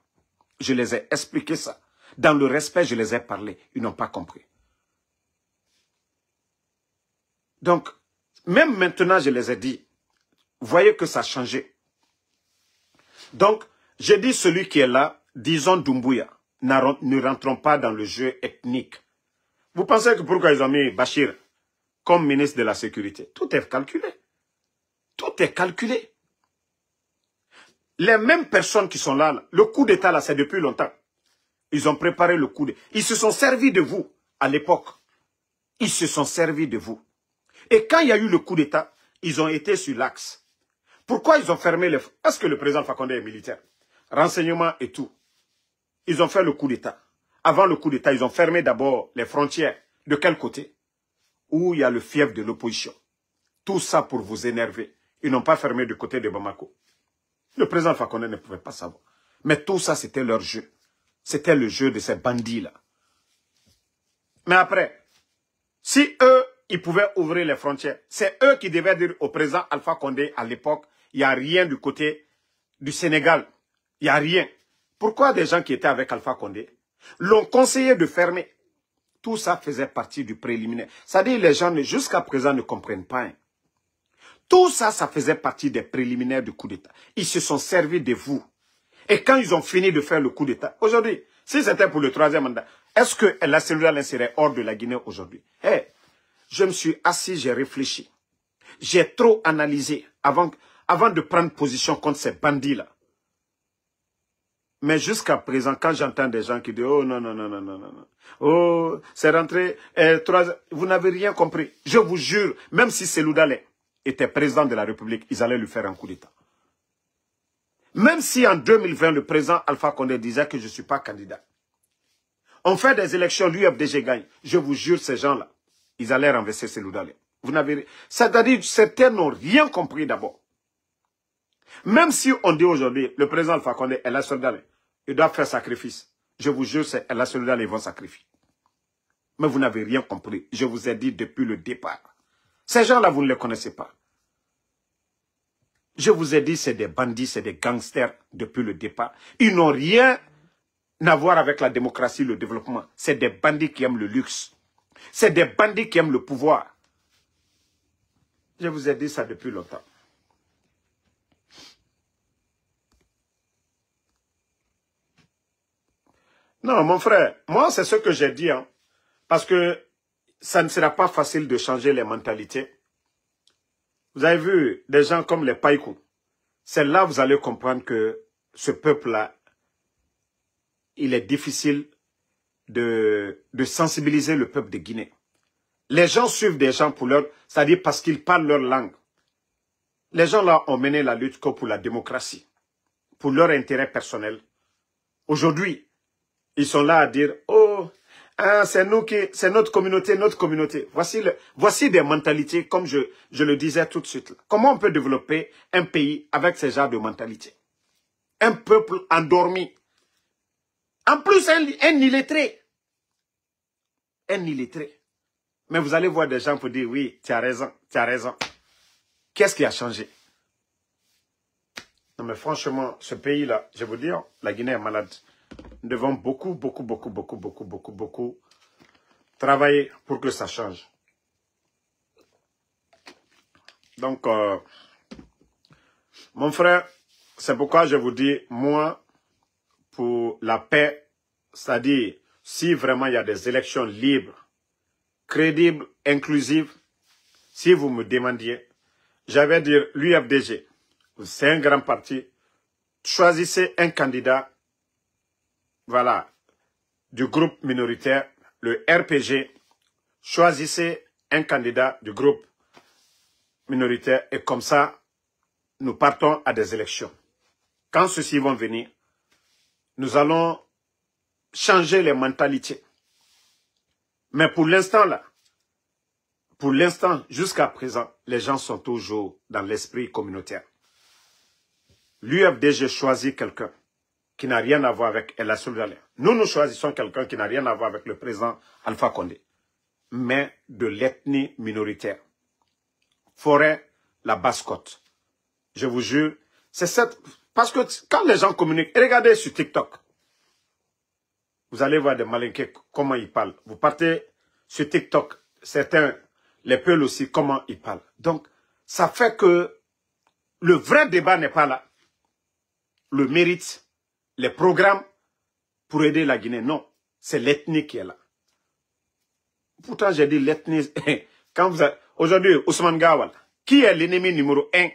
Je les ai expliqué ça. Dans le respect, je les ai parlé. Ils n'ont pas compris. Donc, même maintenant, je les ai dit, vous voyez que ça a changé. Donc, j'ai dit celui qui est là, disons Doumbouya, ne rentrons pas dans le jeu ethnique. Vous pensez que pourquoi ils ont mis Bachir comme ministre de la Sécurité? Tout est calculé. Tout est calculé. Les mêmes personnes qui sont là, le coup d'État, là, c'est depuis longtemps. Ils ont préparé le coup d'État. Ils se sont servis de vous à l'époque. Ils se sont servis de vous. Et quand il y a eu le coup d'État, ils ont été sur l'axe. Pourquoi ils ont fermé les... Est-ce que le président Fakonde est militaire? Renseignement et tout. Ils ont fait le coup d'État. Avant le coup d'État, ils ont fermé d'abord les frontières. De quel côté? Où il y a le fief de l'opposition. Tout ça pour vous énerver. Ils n'ont pas fermé du côté de Bamako. Le président Fakonde ne pouvait pas savoir. Mais tout ça, c'était leur jeu. C'était le jeu de ces bandits-là. Mais après, si eux, ils pouvaient ouvrir les frontières, c'est eux qui devaient dire au président Alpha Condé à l'époque, il n'y a rien du côté du Sénégal. Il n'y a rien. Pourquoi des gens qui étaient avec Alpha Condé l'ont conseillé de fermer? Tout ça faisait partie du préliminaire. C'est-à-dire les gens jusqu'à présent ne comprennent pas. Hein. Tout ça, ça faisait partie des préliminaires du coup d'État. Ils se sont servis de vous. Et quand ils ont fini de faire le coup d'État, aujourd'hui, si c'était pour le 3e mandat, est-ce que la cellule serait hors de la Guinée aujourd'hui? Hey, je me suis assis, j'ai réfléchi. J'ai trop analysé avant de prendre position contre ces bandits-là. Mais jusqu'à présent, quand j'entends des gens qui disent « Oh non, non, non, non, non, non. Oh, c'est rentré, vous n'avez rien compris. » Je vous jure, même si Seloudalé était président de la République, ils allaient lui faire un coup d'État. Même si en 2020, le président Alpha Condé disait que je ne suis pas candidat. On fait des élections, l'UFDG gagne. Je vous jure, ces gens-là, ils allaient renverser Seloudalé. Vous n'avez... C'est-à-dire, certains n'ont rien compris d'abord. Même si on dit aujourd'hui, le président Alpha Condé est la Seloudalé, il doit faire sacrifice. Je vous jure, c'est la Seloudalé, ils vont sacrifier. Mais vous n'avez rien compris. Je vous ai dit depuis le départ. Ces gens-là, vous ne les connaissez pas. Je vous ai dit, c'est des bandits, c'est des gangsters depuis le départ. Ils n'ont rien à voir avec la démocratie, le développement. C'est des bandits qui aiment le luxe. C'est des bandits qui aiment le pouvoir. Je vous ai dit ça depuis longtemps. Non, mon frère, moi, c'est ce que j'ai dit. Hein, parce que ça ne sera pas facile de changer les mentalités. Vous avez vu des gens comme les Païkou. C'est là que vous allez comprendre que ce peuple-là, il est difficile de sensibiliser le peuple de Guinée. Les gens suivent des gens pour leur... C'est-à-dire parce qu'ils parlent leur langue. Les gens là ont mené la lutte que pour la démocratie. Pour leur intérêt personnel. Aujourd'hui, ils sont là à dire, oh, ah, c'est notre communauté, notre communauté. Voici des mentalités, comme je le disais tout de suite. Là. Comment on peut développer un pays avec ce genre de mentalité? Un peuple endormi. En plus, un illettré. Un illettré. Mais vous allez voir des gens pour dire, oui, tu as raison, tu as raison. Qu'est-ce qui a changé? Non mais franchement, ce pays-là, je vous dis, la Guinée est malade. Nous devons beaucoup travailler pour que ça change. Donc, mon frère, c'est pourquoi je vous dis, moi, pour la paix, c'est-à-dire, si vraiment il y a des élections libres, crédibles, inclusives, si vous me demandiez, j'avais dire l'UFDG, c'est un grand parti, choisissez un candidat, voilà, du groupe minoritaire, le RPG, choisissez un candidat du groupe minoritaire et comme ça, nous partons à des élections. Quand ceux-ci vont venir, nous allons changer les mentalités. Mais pour l'instant là, jusqu'à présent, les gens sont toujours dans l'esprit communautaire. L'UFDG choisit quelqu'un qui n'a rien à voir avec El Assoudalé. Nous choisissons quelqu'un qui n'a rien à voir avec le président Alpha Condé, mais de l'ethnie minoritaire. Forêt, la Basse-Côte. Je vous jure, c'est cette... Parce que quand les gens communiquent, regardez sur TikTok, vous allez voir des malinqués, comment ils parlent. Vous partez sur TikTok, certains, les Peuls aussi, comment ils parlent. Donc, ça fait que le vrai débat n'est pas là. Le mérite, les programmes pour aider la Guinée, non. C'est l'ethnie qui est là. Pourtant, j'ai dit l'ethnie... Quand vous avez... Aujourd'hui, Ousmane Gawal, qui est l'ennemi numéro 1?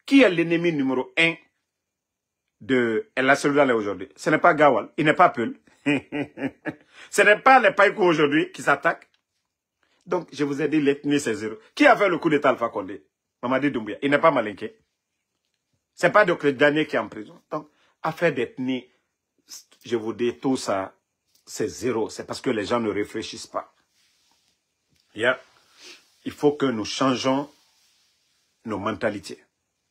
Qui est l'ennemi numéro 1 de El Assoudalé aujourd'hui? Ce n'est pas Gawal, il n'est pas Peul. Ce n'est pas les Païkou aujourd'hui qui s'attaquent. Donc, je vous ai dit, l'ethnie, c'est zéro. Qui a fait le coup d'État Alpha Condé? Mamadi Doumbouya. Il n'est pas malinqué. Ce n'est pas Dr Daniel qui est en prison. Donc, affaire d'ethnie, je vous dis, tout ça, c'est zéro. C'est parce que les gens ne réfléchissent pas. Yeah. Il faut que nous changeons nos mentalités.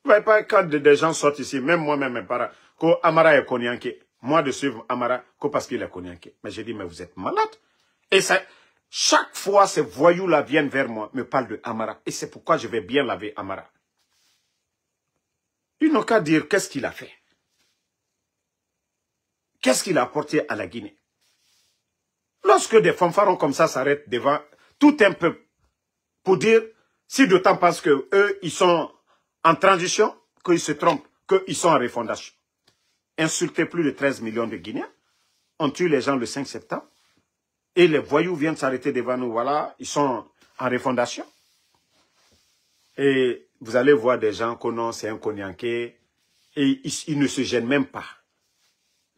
Vous ne voyez pas, quand des gens sortent ici, même moi-même, mes parents, que Amara est Konyanké, moi de suivre Amara, que parce qu'il est Konyanké. Mais j'ai dit, mais vous êtes malade. Et ça, chaque fois, ces voyous-là viennent vers moi, me parlent de Amara. Et c'est pourquoi je vais bien laver Amara. Ils n'ont qu'à dire qu'est-ce qu'il a fait. Qu'est-ce qu'il a apporté à la Guinée. Lorsque des fanfarons comme ça s'arrêtent devant tout un peuple, pour dire, si d'autant parce que eux, ils sont en transition, qu'ils se trompent, qu'ils sont en refondation. Insulter plus de 13 millions de Guinéens, on tue les gens le 5 septembre, et les voyous viennent s'arrêter devant nous, voilà, ils sont en refondation. Et vous allez voir des gens qu'on a, c'est un Konyanké, et ils ne se gênent même pas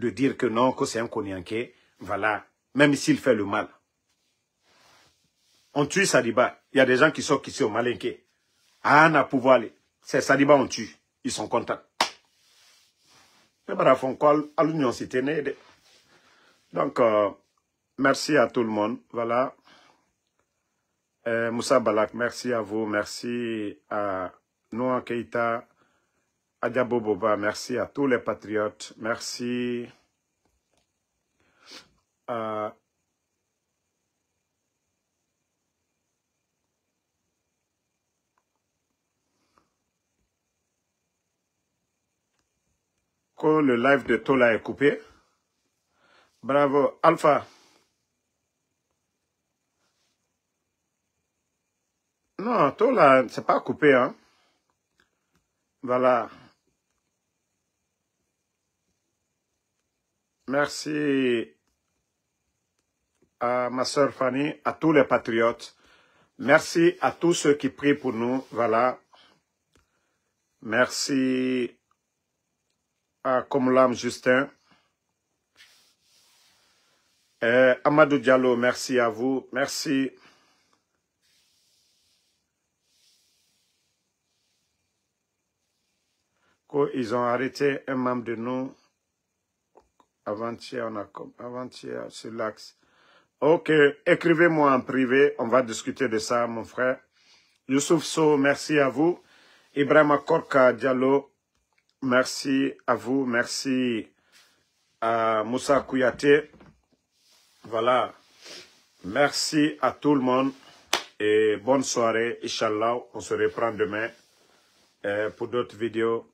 de dire que non, que c'est un Konyanké, voilà, même s'il fait le mal. On tue Sadiba, il y a des gens qui sont ici au Malinké. Ah, on a pouvoir aller. C'est Sadiba, on tue. Ils sont contents. Donc, merci à tout le monde. Voilà. Moussa Balak, merci à vous. Merci à Noah Keita, Adiabo Boba. Merci à tous les patriotes. Merci à... que le live de Tola est coupé. Bravo, Alpha. Non, Tola, c'est pas coupé, hein. Voilà. Merci à ma soeur Fanny, à tous les patriotes. Merci à tous ceux qui prient pour nous. Voilà. Merci à Komlam Justin. Amadou Diallo, merci à vous. Merci. Ils ont arrêté un membre de nous. Avant-hier, avant-hier, sur l'axe. Ok, écrivez-moi en privé. On va discuter de ça, mon frère. Youssouf So, merci à vous. Ibrahima Korka Diallo, merci à vous. Merci à Moussa Kouyaté. Voilà. Merci à tout le monde. Et bonne soirée. Inch'Allah, on se reprend demain pour d'autres vidéos.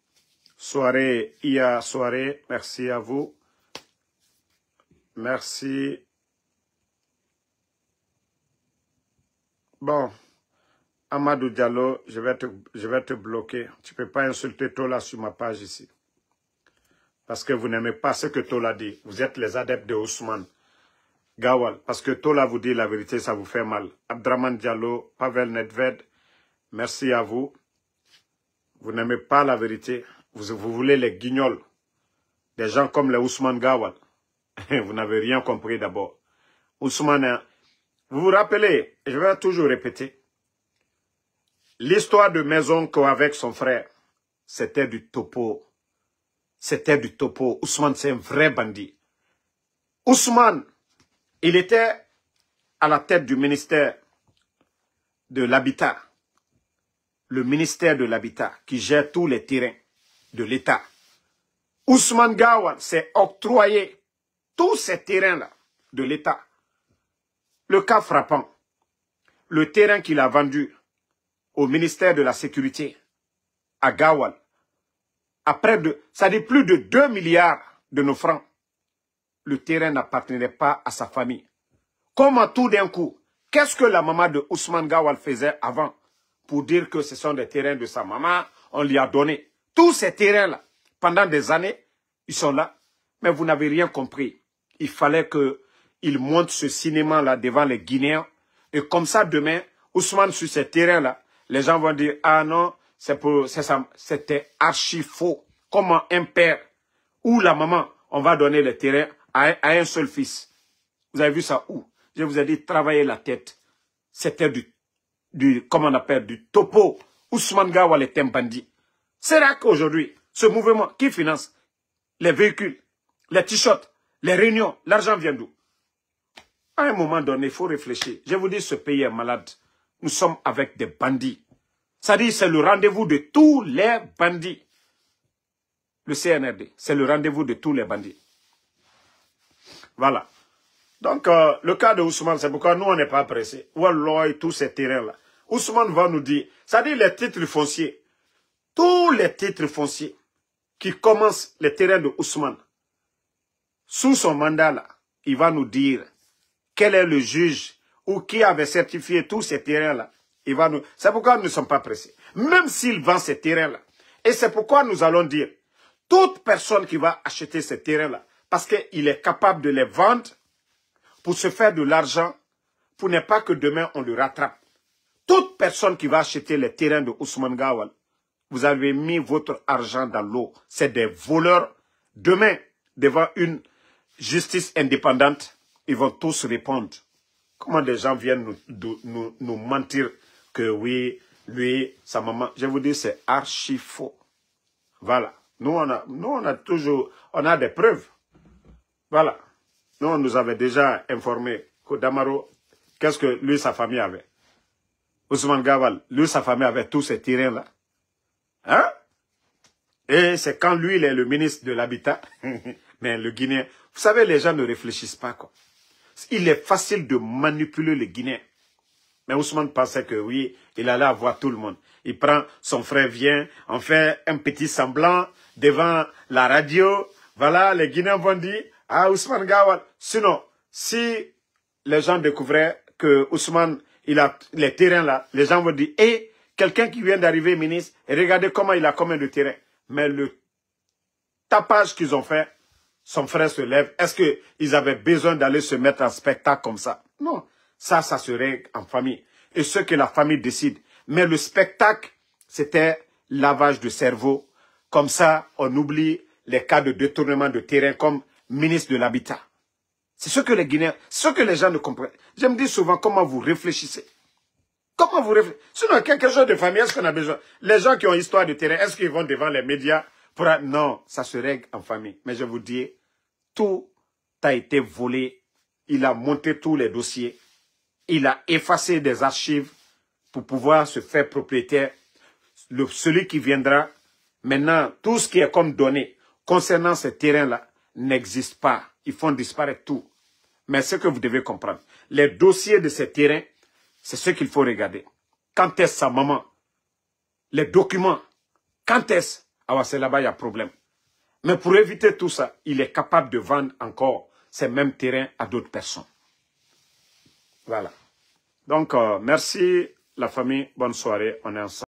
Soirée, IA soirée. Merci à vous. Merci. Bon, Amadou Diallo, je vais te bloquer. Tu ne peux pas insulter Tola sur ma page ici. Parce que vous n'aimez pas ce que Tola dit. Vous êtes les adeptes de Ousmane Gawal. Parce que Tola vous dit la vérité, ça vous fait mal. Abdraman Diallo, Pavel Nedved, merci à vous. Vous n'aimez pas la vérité. Vous voulez les guignols. Des gens comme les Ousmane Gawal. Vous n'avez rien compris d'abord. Ousmane, vous vous rappelez, je vais toujours répéter, l'histoire de Maisonko avec son frère, c'était du topo. C'était du topo. Ousmane, c'est un vrai bandit. Ousmane, il était à la tête du ministère de l'Habitat. Le ministère de l'Habitat qui gère tous les terrains de l'État. Ousmane Gawal s'est octroyé tous ces terrains-là de l'État. Le cas frappant, le terrain qu'il a vendu au ministère de la Sécurité à Gawal, ça dit plus de 2 milliards de nos francs. Le terrain n'appartenait pas à sa famille. Comment tout d'un coup, qu'est-ce que la maman de Ousmane Gawal faisait avant pour dire que ce sont des terrains de sa maman, on lui a donné. Tous ces terrains-là, pendant des années, ils sont là. Mais vous n'avez rien compris. Il fallait qu'il monte ce cinéma-là devant les Guinéens. Et comme ça, demain, Ousmane, sur ces terrains-là, les gens vont dire, ah non, c'était archi faux. Comment un père ou la maman, on va donner le terrain à un seul fils. Vous avez vu ça où? Je vous ai dit, travailler la tête. C'était comment on appelle, du topo. Ousmane Gawal est un bandit. C'est là qu'aujourd'hui, ce mouvement qui finance les véhicules, les t-shirts, les réunions, l'argent vient d'où? À un moment donné, il faut réfléchir. Je vous dis, ce pays est malade. Nous sommes avec des bandits. Ça dit, c'est le rendez-vous de tous les bandits. Le CNRD, c'est le rendez-vous de tous les bandits. Voilà. Donc, le cas de Ousmane, c'est pourquoi nous, on n'est pas pressés. Wallah et tous ces terrains-là. Ousmane va nous dire, ça dit les titres fonciers. Tous les titres fonciers qui commencent les terrains de Ousmane, sous son mandat, là, il va nous dire quel est le juge ou qui avait certifié tous ces terrains-là. C'est pourquoi nous ne sommes pas pressés. Même s'il vend ces terrains-là. Et c'est pourquoi nous allons dire, toute personne qui va acheter ces terrains-là, parce qu'il est capable de les vendre pour se faire de l'argent, pour ne pas que demain on le rattrape. Toute personne qui va acheter les terrains de Ousmane Gawal, vous avez mis votre argent dans l'eau. C'est des voleurs. Demain, devant une justice indépendante, ils vont tous répondre. Comment des gens viennent nous mentir que oui, lui, sa maman. Je vous dis, c'est archi faux. Voilà. Nous, on a des preuves. Voilà. Nous, on nous avait déjà informé que Damaro, qu'est-ce que lui, sa famille avait. Ousmane Gawal, lui, sa famille avait tous ces terrains-là. Hein? Et c'est quand lui, il est le ministre de l'Habitat, mais le Guinéen, vous savez, les gens ne réfléchissent pas, quoi. Il est facile de manipuler les Guinéens. Mais Ousmane pensait que oui, il allait avoir tout le monde. Il prend, son frère vient, on fait un petit semblant devant la radio. Voilà, les Guinéens vont dire, ah, Ousmane Gawal. Sinon, si les gens découvraient que Ousmane, il a les terrains là, les gens vont dire, hé, quelqu'un qui vient d'arriver ministre, et regardez comment il a combien de terrains. Mais le tapage qu'ils ont fait, son frère se lève. Est-ce qu'ils avaient besoin d'aller se mettre en spectacle comme ça? Non. Ça se règle en famille. Et ce que la famille décide. Mais le spectacle, c'était lavage de cerveau. Comme ça, on oublie les cas de détournement de terrain comme ministre de l'Habitat. C'est ce que les Guinéens, ce que les gens ne comprennent. Je me dis souvent comment vous réfléchissez. Comment vous réfléchissez? Sinon, quelque chose de famille, est-ce qu'on a besoin? Les gens qui ont histoire de terrain, est-ce qu'ils vont devant les médias pour... Non, ça se règle en famille. Mais je vous dis, tout a été volé. Il a monté tous les dossiers. Il a effacé des archives pour pouvoir se faire propriétaire. Celui qui viendra, maintenant, tout ce qui est comme donné concernant ces terrains-là n'existe pas. Ils font disparaître tout. Mais ce que vous devez comprendre, les dossiers de ces terrains, c'est ce qu'il faut regarder. Quand est-ce sa maman? Les documents. Quand est-ce? Ah ouais, c'est là-bas, il y a problème. Mais pour éviter tout ça, il est capable de vendre encore ces mêmes terrains à d'autres personnes. Voilà. Donc, merci la famille, bonne soirée, on est ensemble.